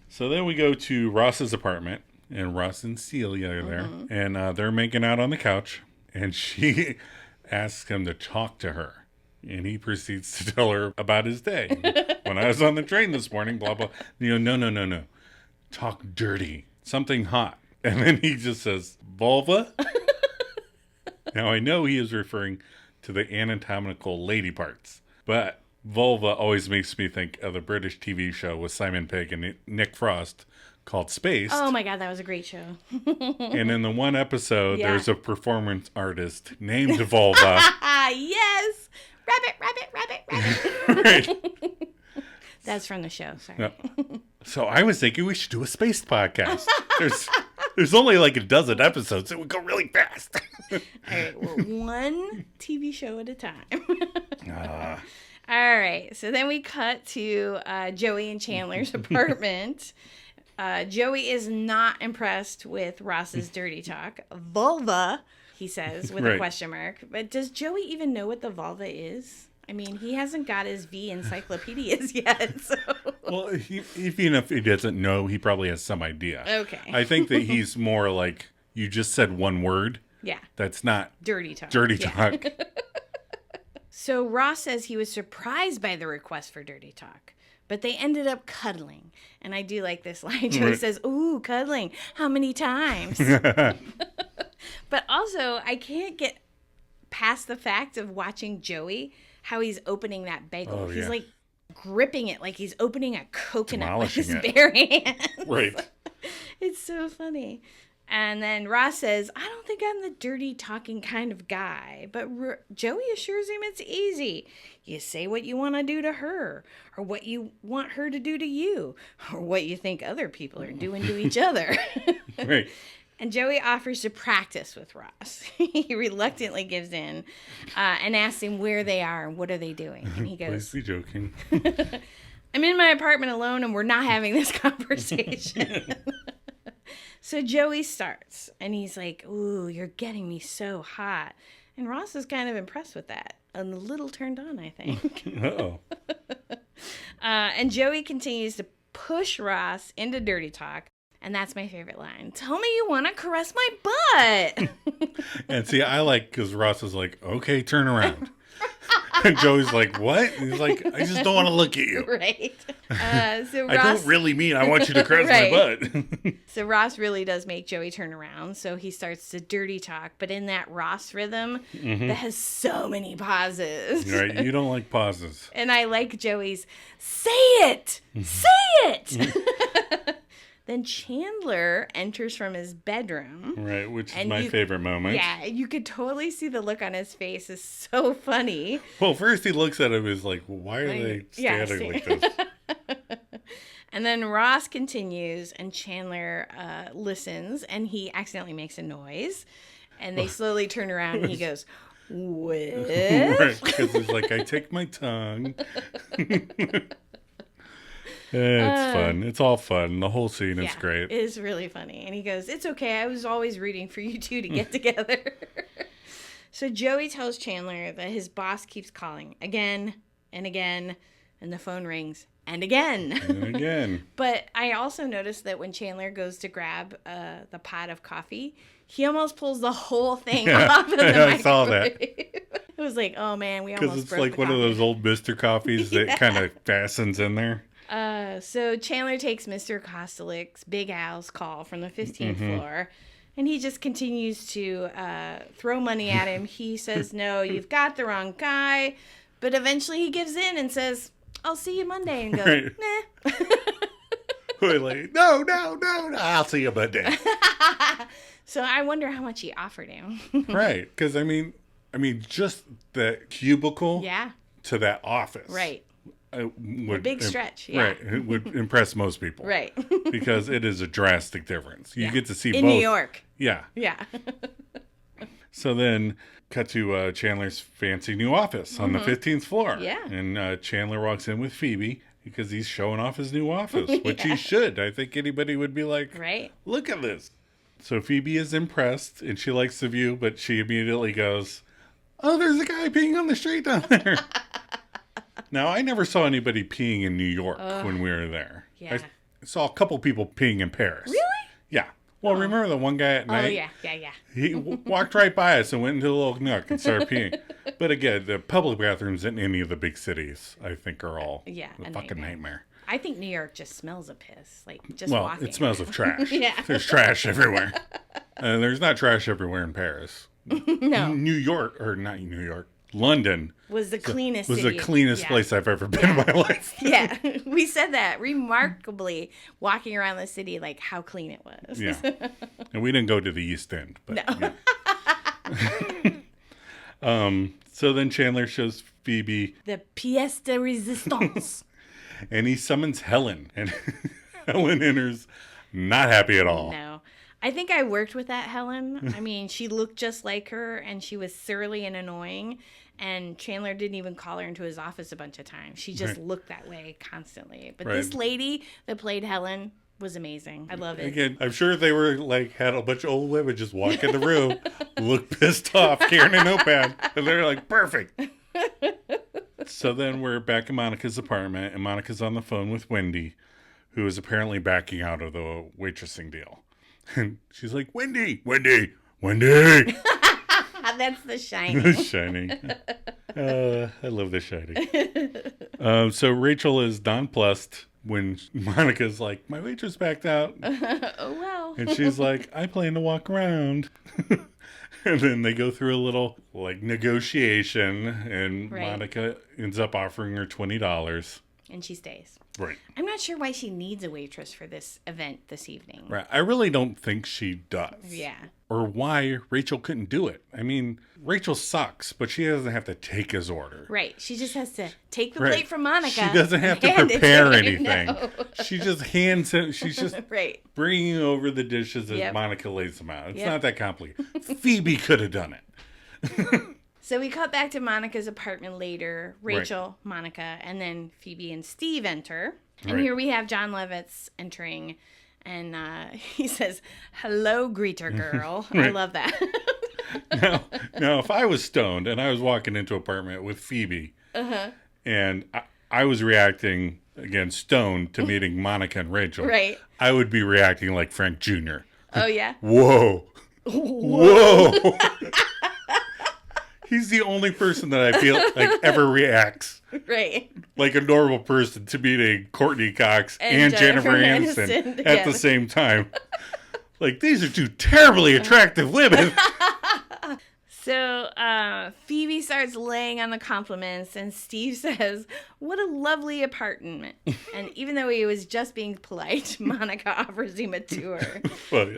[SPEAKER 2] So then we go to Ross's apartment, and Ross and Celia are there, and they're making out on the couch, and she asks him to talk to her, and he proceeds to tell her about his day. When I was on the train this morning, blah, blah. No. Talk dirty. Something hot. And then he just says, vulva? Now, I know he is referring to the anatomical lady parts, but vulva always makes me think of the British TV show with Simon Pegg and Nick Frost called Spaced.
[SPEAKER 1] Oh my God, that was a great show.
[SPEAKER 2] And in the one episode, there's a performance artist named Vulva.
[SPEAKER 1] Yes! Rabbit.
[SPEAKER 2] Right.
[SPEAKER 1] That's from the show, sorry.
[SPEAKER 2] Yeah. So I was thinking we should do a Spaced podcast. There's only like a dozen episodes. It would go really fast.
[SPEAKER 1] All right, well, one TV show at a time. All right, so then we cut to Joey and Chandler's apartment. Joey is not impressed with Ross's dirty talk. Vulva, he says, with a question mark. But does Joey even know what the vulva is? I mean, he hasn't got his V encyclopedias yet, so...
[SPEAKER 2] Well, even if he doesn't know, he probably has some idea.
[SPEAKER 1] Okay.
[SPEAKER 2] I think that he's more like, you just said one word.
[SPEAKER 1] Yeah.
[SPEAKER 2] That's not...
[SPEAKER 1] Dirty talk.
[SPEAKER 2] Dirty talk.
[SPEAKER 1] So Ross says he was surprised by the request for dirty talk, but they ended up cuddling. And I do like this line. Joey says, ooh, cuddling. How many times? But also, I can't get past the fact of watching Joey, how he's opening that bagel. He's like gripping it like he's opening a coconut with his bare hands.
[SPEAKER 2] Right.
[SPEAKER 1] It's so funny. And then Ross says, I don't think I'm the dirty talking kind of guy. But Joey assures him it's easy. You say what you want to do to her, or what you want her to do to you, or what you think other people are doing to each other.
[SPEAKER 2] Right.
[SPEAKER 1] And Joey offers to practice with Ross. He reluctantly gives in and asks him where they are and what are they doing. And he goes,
[SPEAKER 2] Please be joking.
[SPEAKER 1] I'm in my apartment alone and we're not having this conversation. So Joey starts and he's like, ooh, you're getting me so hot. And Ross is kind of impressed with that. And a little turned on, I think.
[SPEAKER 2] Uh-oh.
[SPEAKER 1] And Joey continues to push Ross into dirty talk. And that's my favorite line. Tell me you want to caress my butt.
[SPEAKER 2] And see, I like, because Ross is like, okay, turn around. And Joey's like, what? And he's like, I just don't want to look at you.
[SPEAKER 1] Right. So Ross,
[SPEAKER 2] I don't really mean I want you to caress my butt.
[SPEAKER 1] So Ross really does make Joey turn around. So he starts to dirty talk, but in that Ross rhythm that has so many pauses.
[SPEAKER 2] Right, you don't like pauses.
[SPEAKER 1] And I like Joey's, say it! Say it! Then Chandler enters from his bedroom.
[SPEAKER 2] Right, which is my favorite moment.
[SPEAKER 1] Yeah, you could totally see the look on his face. Is so funny.
[SPEAKER 2] Well, first he looks at him and is like, why are they standing like this?
[SPEAKER 1] And then Ross continues, and Chandler listens, and he accidentally makes a noise. And they slowly turn around, and he goes, what?
[SPEAKER 2] Right, because he's like, I take my tongue. It's fun. It's all fun. The whole scene is great.
[SPEAKER 1] It is really funny. And he goes, it's okay. I was always rooting for you two to get together. So Joey tells Chandler that his boss keeps calling again and again, and the phone rings and again.
[SPEAKER 2] And again.
[SPEAKER 1] But I also noticed that when Chandler goes to grab the pot of coffee, he almost pulls the whole thing off of the microwave. I saw that. It was like, oh man, we almost broke the
[SPEAKER 2] Because it's like one of those old Mr. Coffees that kind of fastens in there.
[SPEAKER 1] So Chandler takes Mr. Kostelik's big Al's call from the 15th floor, and he just continues to throw money at him. He says, no, you've got the wrong guy. But eventually he gives in and says, I'll see you Monday, and goes, nah.
[SPEAKER 2] We're like, no, I'll see you Monday.
[SPEAKER 1] So I wonder how much he offered him.
[SPEAKER 2] Right, because I mean, just the cubicle to that office.
[SPEAKER 1] Right.
[SPEAKER 2] Would,
[SPEAKER 1] a big stretch, yeah.
[SPEAKER 2] Right, it would impress most people.
[SPEAKER 1] Right.
[SPEAKER 2] Because it is a drastic difference. You get to see
[SPEAKER 1] in
[SPEAKER 2] both.
[SPEAKER 1] New York.
[SPEAKER 2] Yeah.
[SPEAKER 1] Yeah.
[SPEAKER 2] So then, cut to Chandler's fancy new office on the 15th floor.
[SPEAKER 1] Yeah.
[SPEAKER 2] And Chandler walks in with Phoebe because he's showing off his new office, which he should. I think anybody would be like,
[SPEAKER 1] right.
[SPEAKER 2] Look at this. So Phoebe is impressed, and she likes the view, but she immediately goes, oh, there's a guy peeing on the street down there. Now, I never saw anybody peeing in New York when we were there.
[SPEAKER 1] Yeah.
[SPEAKER 2] I saw a couple people peeing in Paris.
[SPEAKER 1] Really?
[SPEAKER 2] Yeah. Well, remember the one guy at night?
[SPEAKER 1] Oh, yeah.
[SPEAKER 2] He walked right by us and went into a little nook and started peeing. But again, the public bathrooms in any of the big cities, I think, are all a fucking nightmare.
[SPEAKER 1] I think New York just smells of piss. Like, just walking.
[SPEAKER 2] It smells of trash.
[SPEAKER 1] Yeah.
[SPEAKER 2] There's trash everywhere. And there's not trash everywhere in Paris.
[SPEAKER 1] No.
[SPEAKER 2] New York, or not New York, London
[SPEAKER 1] was the cleanest
[SPEAKER 2] was the cleanest place I've ever been in my life.
[SPEAKER 1] Yeah, we said that remarkably walking around the city, like how clean it was.
[SPEAKER 2] Yeah, and we didn't go to the East End, but
[SPEAKER 1] no.
[SPEAKER 2] So then Chandler shows Phoebe
[SPEAKER 1] the pièce de résistance,
[SPEAKER 2] and he summons Helen, and Helen enters, not happy at all.
[SPEAKER 1] No. I think I worked with that Helen. I mean, she looked just like her, and she was surly and annoying, and Chandler didn't even call her into his office a bunch of times. She just looked that way constantly. But this lady that played Helen was amazing. I love it.
[SPEAKER 2] Again, I'm sure they were like, had a bunch of old women just walk in the room, look pissed off, carrying a notepad, and they're like, perfect. So then we're back in Monica's apartment, and Monica's on the phone with Wendy, who is apparently backing out of the waitressing deal. And she's like, Wendy!
[SPEAKER 1] That's The Shining.
[SPEAKER 2] The Shining. I love The Shining. So Rachel is nonplussed when Monica's like, my waitress backed out.
[SPEAKER 1] Oh, well.
[SPEAKER 2] And she's like, I plan to walk around. And then they go through a little negotiation, and Monica ends up offering her $20.
[SPEAKER 1] And she stays.
[SPEAKER 2] Right.
[SPEAKER 1] I'm not sure why she needs a waitress for this event this evening.
[SPEAKER 2] Right. I really don't think she does.
[SPEAKER 1] Yeah.
[SPEAKER 2] Or why Rachel couldn't do it. I mean, Rachel sucks, but she doesn't have to take his order.
[SPEAKER 1] Right. She just has to take the plate from Monica.
[SPEAKER 2] She doesn't have to prepare anything.
[SPEAKER 1] No.
[SPEAKER 2] She just hands it. She's just bringing over the dishes as Monica lays them out. It's not that complicated. Phoebe could have done it.
[SPEAKER 1] So we cut back to Monica's apartment later. Rachel, Monica, and then Phoebe and Steve enter. And here we have John Lovitz entering. And he says, "Hello, greeter girl." I love that.
[SPEAKER 2] Now, if I was stoned and I was walking into an apartment with Phoebe, and I was reacting, again, stoned to meeting Monica and Rachel,
[SPEAKER 1] Right.
[SPEAKER 2] I would be reacting like Frank Jr.
[SPEAKER 1] Oh, yeah?
[SPEAKER 2] Whoa. Whoa. He's the only person that I feel like ever reacts
[SPEAKER 1] Right.
[SPEAKER 2] like a normal person to meeting Courtney Cox and Jennifer Aniston at the same time. Like, these are two terribly attractive women.
[SPEAKER 1] So Phoebe starts laying on the compliments, and Steve says, "What a lovely apartment." And even though he was just being polite, Monica offers him a tour.
[SPEAKER 2] Well,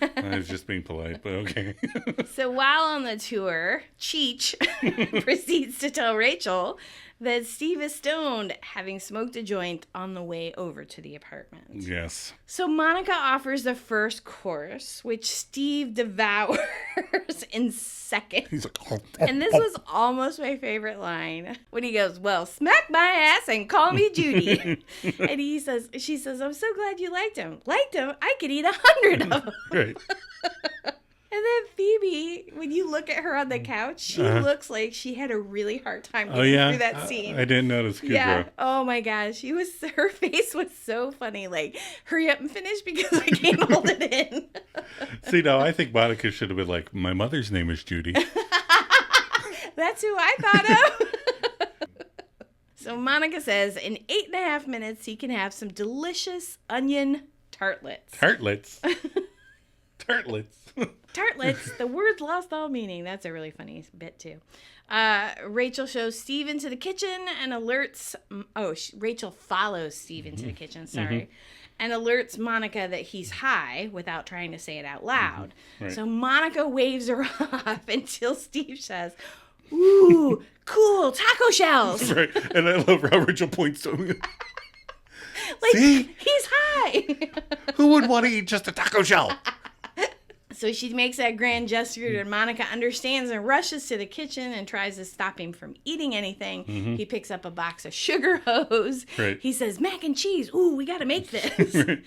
[SPEAKER 2] I was just being polite, but okay.
[SPEAKER 1] So while on the tour, Cheech proceeds to tell Rachel that Steve is stoned, having smoked a joint on the way over to the apartment.
[SPEAKER 2] Yes.
[SPEAKER 1] So Monica offers the first course, which Steve devours in seconds.
[SPEAKER 2] He's like,
[SPEAKER 1] And this was almost my favorite line when he goes, "Well, smack my ass and call me Judy." And she says, "I'm so glad you liked him. Liked him? I could eat 100 of them."
[SPEAKER 2] Right.
[SPEAKER 1] And then Phoebe, when you look at her on the couch, she looks like she had a really hard time getting through that scene.
[SPEAKER 2] I didn't notice.
[SPEAKER 1] Yeah. Oh my gosh. Her face was so funny. Like, hurry up and finish because I can't hold it in.
[SPEAKER 2] See, now I think Monica should have been like, "My mother's name is Judy."
[SPEAKER 1] That's who I thought of. So Monica says in 8.5 minutes, he can have some delicious onion tartlets.
[SPEAKER 2] Tartlets. Tartlets.
[SPEAKER 1] Tartlets. The word lost all meaning. That's a really funny bit, too. Rachel shows Steve into the kitchen and alerts... Rachel follows Steve into the kitchen, sorry. And alerts Monica that he's high without trying to say it out loud.
[SPEAKER 2] Right.
[SPEAKER 1] So Monica waves her off until Steve says, "Ooh, cool, taco shells."
[SPEAKER 2] Right. And I love how Rachel points to him.
[SPEAKER 1] Like,
[SPEAKER 2] See?
[SPEAKER 1] He's high.
[SPEAKER 2] Who would want to eat just a taco shell?
[SPEAKER 1] So she makes that grand gesture, and Monica understands and rushes to the kitchen and tries to stop him from eating anything. He picks up a box of sugar hose.
[SPEAKER 2] Right.
[SPEAKER 1] He says, "Mac and cheese. Ooh, we got to make this."
[SPEAKER 2] Right.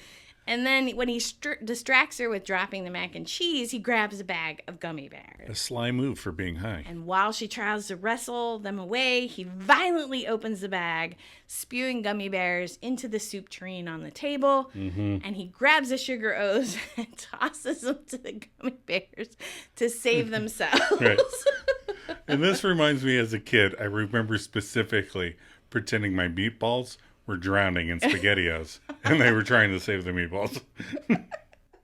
[SPEAKER 1] And then when he distracts her with dropping the mac and cheese, he grabs a bag of gummy bears.
[SPEAKER 2] A sly move for being high.
[SPEAKER 1] And while she tries to wrestle them away, he violently opens the bag, spewing gummy bears into the soup tureen on the table. And he grabs the sugar hose and tosses them to the gummy bears to save themselves.
[SPEAKER 2] Right. And this reminds me, as a kid, I remember specifically pretending my meatballs were drowning in SpaghettiOs, and they were trying to save the meatballs.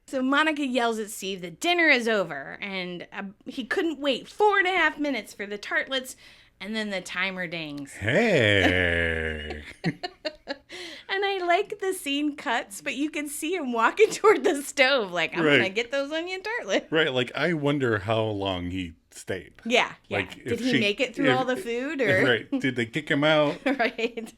[SPEAKER 1] So Monica yells at Steve that dinner is over, and he couldn't wait 4.5 minutes for the tartlets, and then the timer dings.
[SPEAKER 2] Hey!
[SPEAKER 1] And I like the scene cuts, but you can see him walking toward the stove like, "I'm going to get those onion tartlets."
[SPEAKER 2] Right, like, I wonder how long he stayed.
[SPEAKER 1] Yeah.
[SPEAKER 2] Like,
[SPEAKER 1] Did he make it through all the food? Or?
[SPEAKER 2] Right. Did they kick him out?
[SPEAKER 1] Right.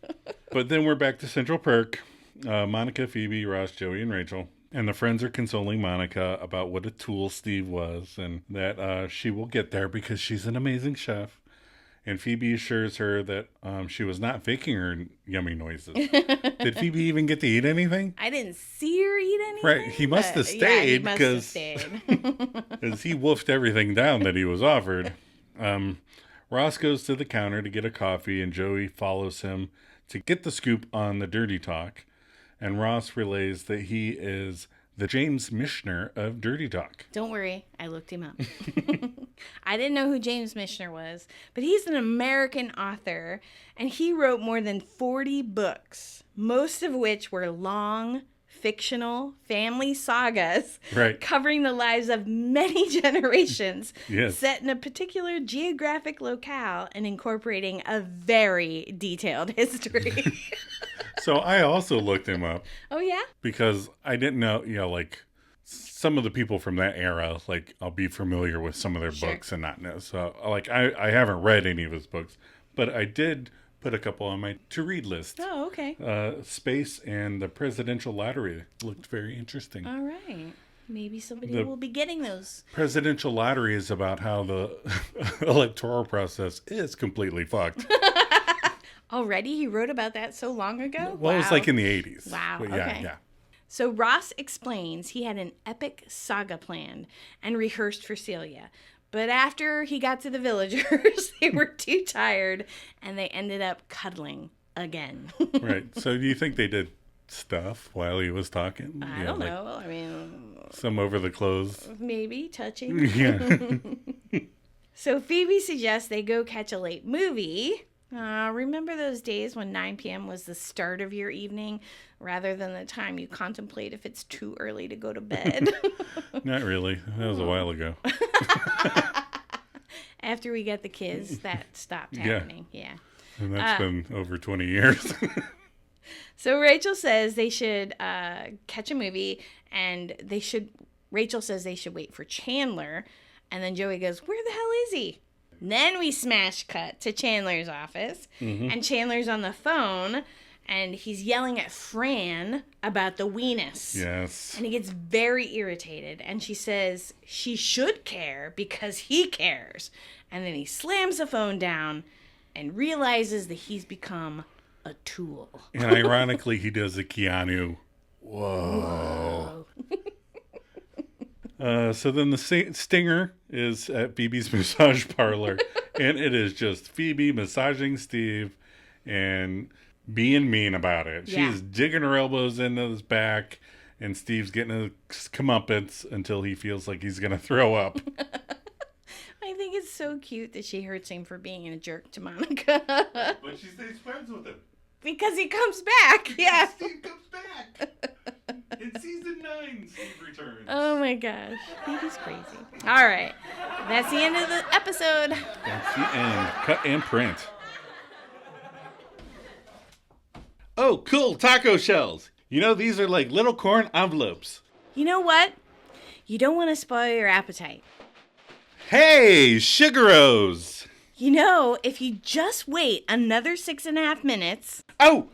[SPEAKER 2] But then we're back to Central Perk. Monica, Phoebe, Ross, Joey, and Rachel. And the friends are consoling Monica about what a tool Steve was, and that she will get there because she's an amazing chef. And Phoebe assures her that she was not faking her yummy noises. Did Phoebe even get to eat anything?
[SPEAKER 1] I didn't see her eat anything.
[SPEAKER 2] Right. He must have stayed because he wolfed everything down that he was offered. Ross goes to the counter to get a coffee, and Joey follows him to get the scoop on the dirty talk. And Ross relays that he is the James Michener of Dirty Talk.
[SPEAKER 1] Don't worry, I looked him up. I didn't know who James Michener was, but he's an American author, and he wrote more than 40 books, most of which were long, fictional family sagas covering the lives of many generations, set in a particular geographic locale and incorporating a very detailed history.
[SPEAKER 2] So I also looked him up.
[SPEAKER 1] Oh, yeah?
[SPEAKER 2] Because I didn't know, like, some of the people from that era, like, I'll be familiar with some of their books and not know. So, like, I haven't read any of his books, but I did put a couple on my to-read list.
[SPEAKER 1] Oh, okay.
[SPEAKER 2] Space and the Presidential Lottery looked very interesting.
[SPEAKER 1] All right. maybe somebody will be getting those.
[SPEAKER 2] Presidential lottery is about how the electoral process is completely fucked.
[SPEAKER 1] Already? He wrote about that so long ago?
[SPEAKER 2] Well, it was like in the 80s.
[SPEAKER 1] Wow,
[SPEAKER 2] But
[SPEAKER 1] okay.
[SPEAKER 2] Yeah.
[SPEAKER 1] So Ross explains he had an epic saga planned and rehearsed for Celia. But after he got to the villagers, they were too tired, and they ended up cuddling again.
[SPEAKER 2] Right. So do you think they did stuff while he was talking?
[SPEAKER 1] I don't know. I mean...
[SPEAKER 2] Some over the clothes.
[SPEAKER 1] Maybe touching.
[SPEAKER 2] Yeah.
[SPEAKER 1] So Phoebe suggests they go catch a late movie. Remember those days when 9 p.m. was the start of your evening rather than the time you contemplate if it's too early to go to bed?
[SPEAKER 2] Not really. That was a while ago.
[SPEAKER 1] After we get the kids, that stopped happening. Yeah.
[SPEAKER 2] And that's been over 20 years.
[SPEAKER 1] So Rachel says they should catch a movie, and Rachel says they should wait for Chandler. And then Joey goes, "Where the hell is he?" And then we smash cut to Chandler's office, and Chandler's on the phone, and he's yelling at Fran about the weenus.
[SPEAKER 2] Yes.
[SPEAKER 1] And he gets very irritated, and she says she should care because he cares. And then he slams the phone down and realizes that he's become a tool.
[SPEAKER 2] And ironically, he does a Keanu. Whoa. So then the stinger is at Phoebe's massage parlor, and it is just Phoebe massaging Steve and being mean about it.
[SPEAKER 1] Yeah.
[SPEAKER 2] She's digging her elbows into his back, and Steve's getting his comeuppance until he feels like he's going to throw up.
[SPEAKER 1] I think it's so cute that she hurts him for being a jerk to Monica.
[SPEAKER 2] But she stays friends with him.
[SPEAKER 1] Because he comes back. Yeah.
[SPEAKER 2] Steve comes back. In season 9, Steve returns.
[SPEAKER 1] Oh my gosh. Phoebe's crazy. All right. That's the end of the episode.
[SPEAKER 2] That's the end. Cut and print. Oh, cool. Taco shells. You know, these are like little corn envelopes.
[SPEAKER 1] You know what? You don't want to spoil your appetite.
[SPEAKER 2] Hey, Sugaros.
[SPEAKER 1] You know, if you just wait another 6.5 minutes.
[SPEAKER 2] Oh,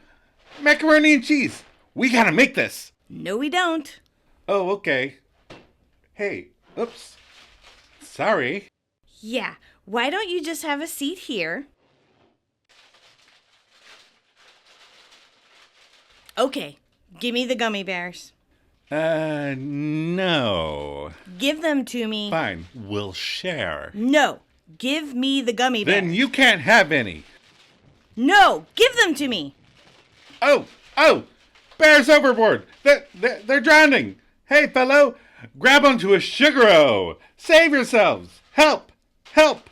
[SPEAKER 2] macaroni and cheese. We gotta make this.
[SPEAKER 1] No, we don't.
[SPEAKER 2] Oh, okay. Hey, oops. Sorry.
[SPEAKER 1] Yeah, why don't you just have a seat here? Okay, give me the gummy bears.
[SPEAKER 2] No.
[SPEAKER 1] Give them to me.
[SPEAKER 2] Fine, we'll share.
[SPEAKER 1] No, give me the gummy bears.
[SPEAKER 2] Then you can't have any.
[SPEAKER 1] No, give them to me.
[SPEAKER 2] Oh, bears overboard. They're drowning. Hey, fellow, grab onto a Sugaro. Save yourselves. Help,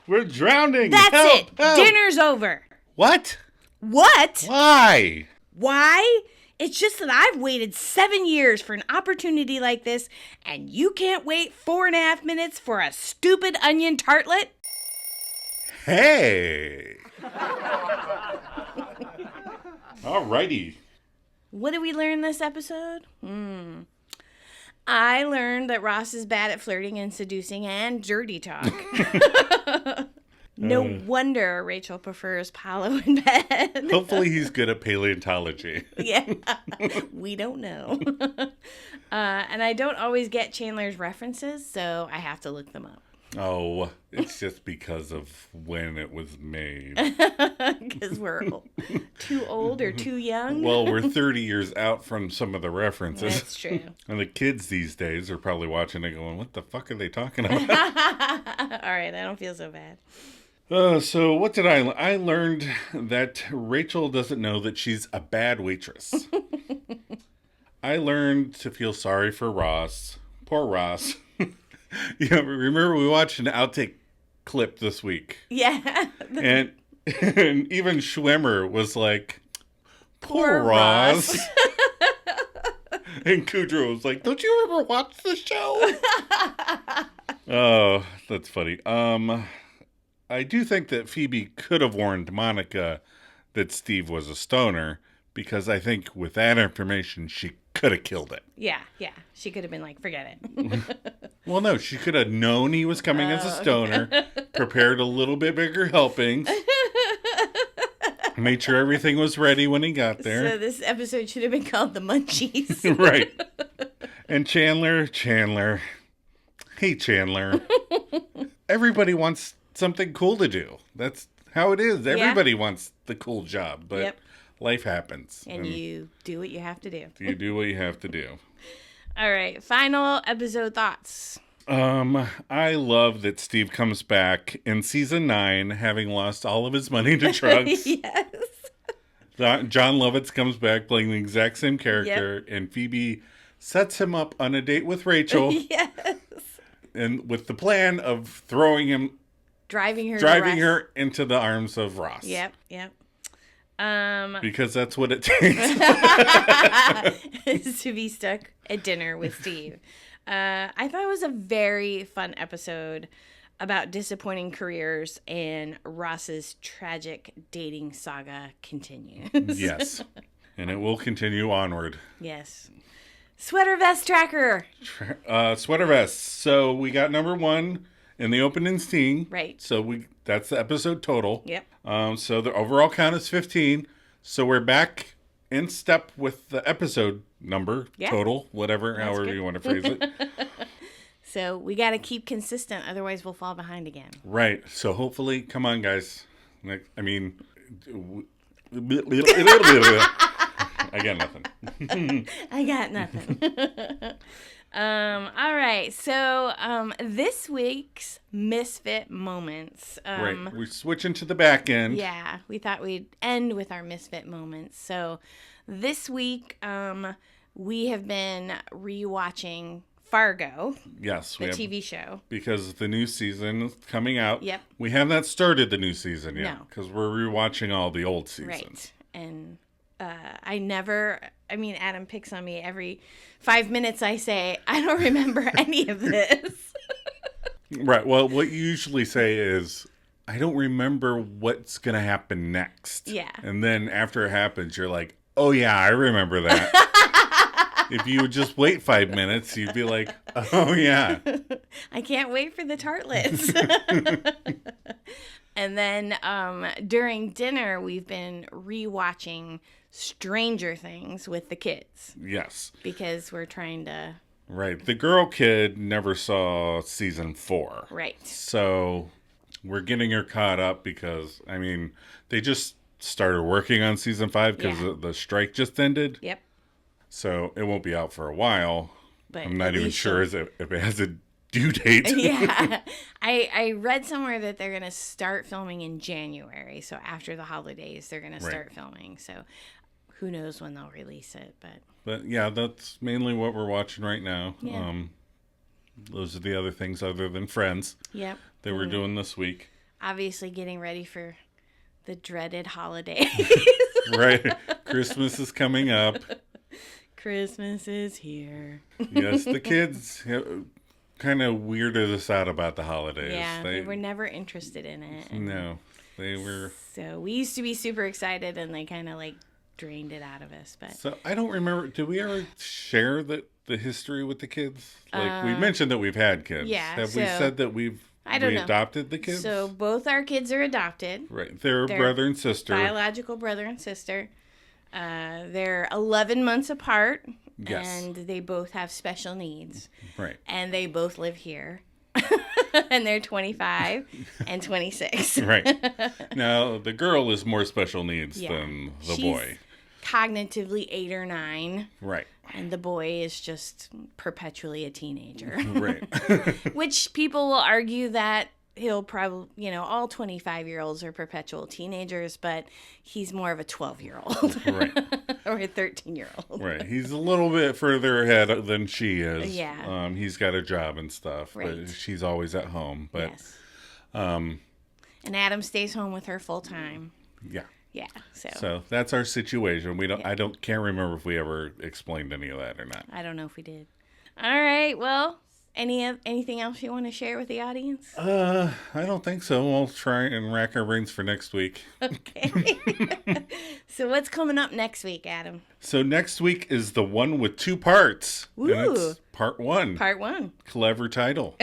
[SPEAKER 2] we're drowning.
[SPEAKER 1] That's
[SPEAKER 2] Help,
[SPEAKER 1] it.
[SPEAKER 2] help.
[SPEAKER 1] Dinner's over.
[SPEAKER 2] What?
[SPEAKER 1] What?
[SPEAKER 2] Why?
[SPEAKER 1] Why? It's just that I've waited 7 years for an opportunity like this, and you can't wait 4.5 minutes for a stupid onion tartlet?
[SPEAKER 2] Hey. Alrighty.
[SPEAKER 1] What did we learn this episode? I learned that Ross is bad at flirting and seducing and dirty talk. No wonder Rachel prefers Paulo in bed.
[SPEAKER 2] Hopefully he's good at paleontology.
[SPEAKER 1] Yeah, we don't know. And I don't always get Chandler's references, so I have to look them up.
[SPEAKER 2] Oh, it's just because of when it was made.
[SPEAKER 1] Because we're too old or too young.
[SPEAKER 2] Well, we're 30 years out from some of the references.
[SPEAKER 1] That's true.
[SPEAKER 2] And the kids these days are probably watching it going, what the fuck are they talking about?
[SPEAKER 1] All right, I don't feel so bad.
[SPEAKER 2] So what did I learned that Rachel doesn't know that she's a bad waitress. I learned to feel sorry for Ross. Poor Ross. Remember we watched an outtake clip this week.
[SPEAKER 1] Yeah.
[SPEAKER 2] And even Schwimmer was like, poor
[SPEAKER 1] Ross.
[SPEAKER 2] And Kudrow was like, don't you ever watch the show? Oh, that's funny. I do think that Phoebe could have warned Monica that Steve was a stoner, because I think with that information, she could have killed it.
[SPEAKER 1] Yeah. She could have been like, forget it.
[SPEAKER 2] Well, no, she could have known he was coming as a stoner, prepared a little bit bigger helpings, made sure everything was ready when he got there.
[SPEAKER 1] So this episode should have been called The Munchies.
[SPEAKER 2] Right. And Chandler. Hey, Chandler. Everybody wants something cool to do. That's how it is. Everybody wants the cool job, but life happens.
[SPEAKER 1] And you do what you have to do.
[SPEAKER 2] You do what you have to do.
[SPEAKER 1] All right. Final episode thoughts.
[SPEAKER 2] I love that Steve comes back in season 9, having lost all of his money to drugs.
[SPEAKER 1] Yes.
[SPEAKER 2] John Lovitz comes back playing the exact same character, and Phoebe sets him up on a date with Rachel.
[SPEAKER 1] Yes.
[SPEAKER 2] And with the plan of driving her into the arms of Ross.
[SPEAKER 1] Yep.
[SPEAKER 2] Because that's what it takes.
[SPEAKER 1] Is to be stuck at dinner with Steve. I thought it was a very fun episode about disappointing careers, and Ross's tragic dating saga continues.
[SPEAKER 2] Yes. And it will continue onward.
[SPEAKER 1] Yes. Sweater vest tracker.
[SPEAKER 2] Sweater vests. So we got number 1 in the opening scene.
[SPEAKER 1] Right.
[SPEAKER 2] So that's the episode total.
[SPEAKER 1] Yep.
[SPEAKER 2] So the overall count is 15. So we're back in step with the episode number total, however you want to phrase it.
[SPEAKER 1] So we got to keep consistent, otherwise we'll fall behind again.
[SPEAKER 2] Right. So hopefully, come on, guys. I got nothing.
[SPEAKER 1] I got nothing. All right. So this week's Misfit Moments.
[SPEAKER 2] Right. We're switching to the back end.
[SPEAKER 1] Yeah. We thought we'd end with our Misfit Moments. So this week we have been rewatching Fargo.
[SPEAKER 2] Yes.
[SPEAKER 1] The TV show. Because
[SPEAKER 2] the new season is coming out.
[SPEAKER 1] Yep.
[SPEAKER 2] We have not started the new season yet.
[SPEAKER 1] No.
[SPEAKER 2] Because we're rewatching all the old seasons.
[SPEAKER 1] Right. And Adam picks on me every 5 minutes. I say, I don't remember any of this.
[SPEAKER 2] Right. Well, what you usually say is, I don't remember what's going to happen next.
[SPEAKER 1] Yeah.
[SPEAKER 2] And then after it happens, you're like, oh, yeah, I remember that. If you would just wait 5 minutes, you'd be like, oh, yeah.
[SPEAKER 1] I can't wait for the tartlets. And then during dinner, we've been rewatching Stranger Things with the kids.
[SPEAKER 2] Yes.
[SPEAKER 1] Because we're trying to...
[SPEAKER 2] Right. The girl kid never saw season 4.
[SPEAKER 1] Right.
[SPEAKER 2] So we're getting her caught up because, they just started working on season 5 because the strike just ended.
[SPEAKER 1] Yep.
[SPEAKER 2] So it won't be out for a while.
[SPEAKER 1] But
[SPEAKER 2] I'm not even sure if it has a due date.
[SPEAKER 1] Yeah. I read somewhere that they're going to start filming in January. So after the holidays, they're going to start filming. So who knows when they'll release it. But
[SPEAKER 2] yeah, that's mainly what we're watching right now.
[SPEAKER 1] Yeah.
[SPEAKER 2] Those are the other things other than Friends
[SPEAKER 1] that
[SPEAKER 2] we're doing this week.
[SPEAKER 1] Obviously getting ready for the dreaded holidays.
[SPEAKER 2] Right. Christmas is coming up.
[SPEAKER 1] Christmas is here.
[SPEAKER 2] Yes, the kids kind of weirded us out about the holidays.
[SPEAKER 1] Yeah, they were never interested in it.
[SPEAKER 2] No, they were.
[SPEAKER 1] So we used to be super excited, and they kind of drained it out of us. But
[SPEAKER 2] so I don't remember. Did we ever share the history with the kids? We mentioned that we've had kids.
[SPEAKER 1] Yeah.
[SPEAKER 2] Have we said that we adopted the kids?
[SPEAKER 1] So both our kids are adopted.
[SPEAKER 2] Right. They're brother and sister.
[SPEAKER 1] Biological brother and sister. They're 11 months apart.
[SPEAKER 2] Yes.
[SPEAKER 1] And they both have special needs.
[SPEAKER 2] Right.
[SPEAKER 1] And they both live here. And they're 25 and 26.
[SPEAKER 2] Right. Now, the girl is more special needs than the boy.
[SPEAKER 1] Cognitively 8 or 9.
[SPEAKER 2] Right.
[SPEAKER 1] And the boy is just perpetually a teenager.
[SPEAKER 2] Right.
[SPEAKER 1] Which people will argue that he'll probably, all 25-year-olds are perpetual teenagers, but he's more of a 12-year-old.
[SPEAKER 2] Right.
[SPEAKER 1] Or a 13-year-old.
[SPEAKER 2] Right. He's a little bit further ahead than she is.
[SPEAKER 1] Yeah.
[SPEAKER 2] He's got a job and stuff,
[SPEAKER 1] right.
[SPEAKER 2] But she's always at home. But,
[SPEAKER 1] yes. And Adam stays home with her full time.
[SPEAKER 2] Yeah.
[SPEAKER 1] Yeah.
[SPEAKER 2] So that's our situation. We don't. Yeah. Can't remember if we ever explained any of that or not.
[SPEAKER 1] I don't know if we did. All right. Well, anything else you want to share with the audience?
[SPEAKER 2] I don't think so. We'll try and rack our brains for next week.
[SPEAKER 1] Okay. So what's coming up next week, Adam?
[SPEAKER 2] So next week is the one with 2 parts.
[SPEAKER 1] Ooh.
[SPEAKER 2] And it's part 1.
[SPEAKER 1] Part 1.
[SPEAKER 2] Clever title.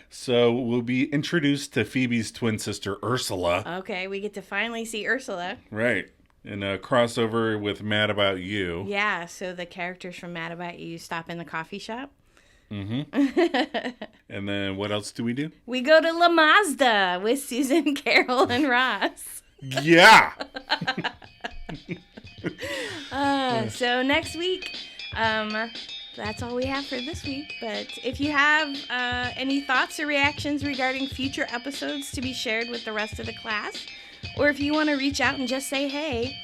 [SPEAKER 2] So we'll be introduced to Phoebe's twin sister, Ursula.
[SPEAKER 1] Okay, we get to finally see Ursula.
[SPEAKER 2] Right. And a crossover with Mad About You.
[SPEAKER 1] Yeah, so the characters from Mad About You stop in the coffee shop.
[SPEAKER 2] Mm-hmm. And then what else do we do?
[SPEAKER 1] We go to La Mazda with Susan, Carol, and Ross.
[SPEAKER 2] Yeah!
[SPEAKER 1] So next week, that's all we have for this week. But if you have any thoughts or reactions regarding future episodes to be shared with the rest of the class, or if you want to reach out and just say hey,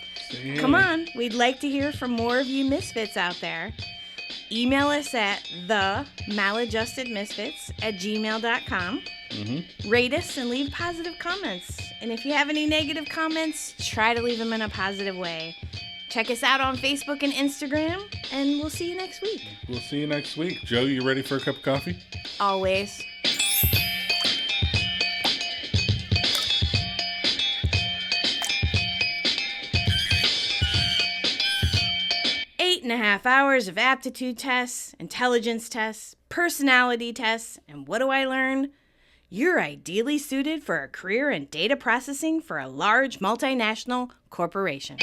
[SPEAKER 1] come on. We'd like to hear from more of you misfits out there. Email us at themaladjustedmisfits@gmail.com. Mm-hmm. Rate us and leave positive comments. And if you have any negative comments, try to leave them in a positive way. Check us out on Facebook and Instagram, and we'll see you next week.
[SPEAKER 2] We'll see you next week. Joe, you ready for a cup of coffee?
[SPEAKER 1] Always. Eight and a half hours of aptitude tests, intelligence tests, personality tests, and what do I learn? You're ideally suited for a career in data processing for a large multinational corporation.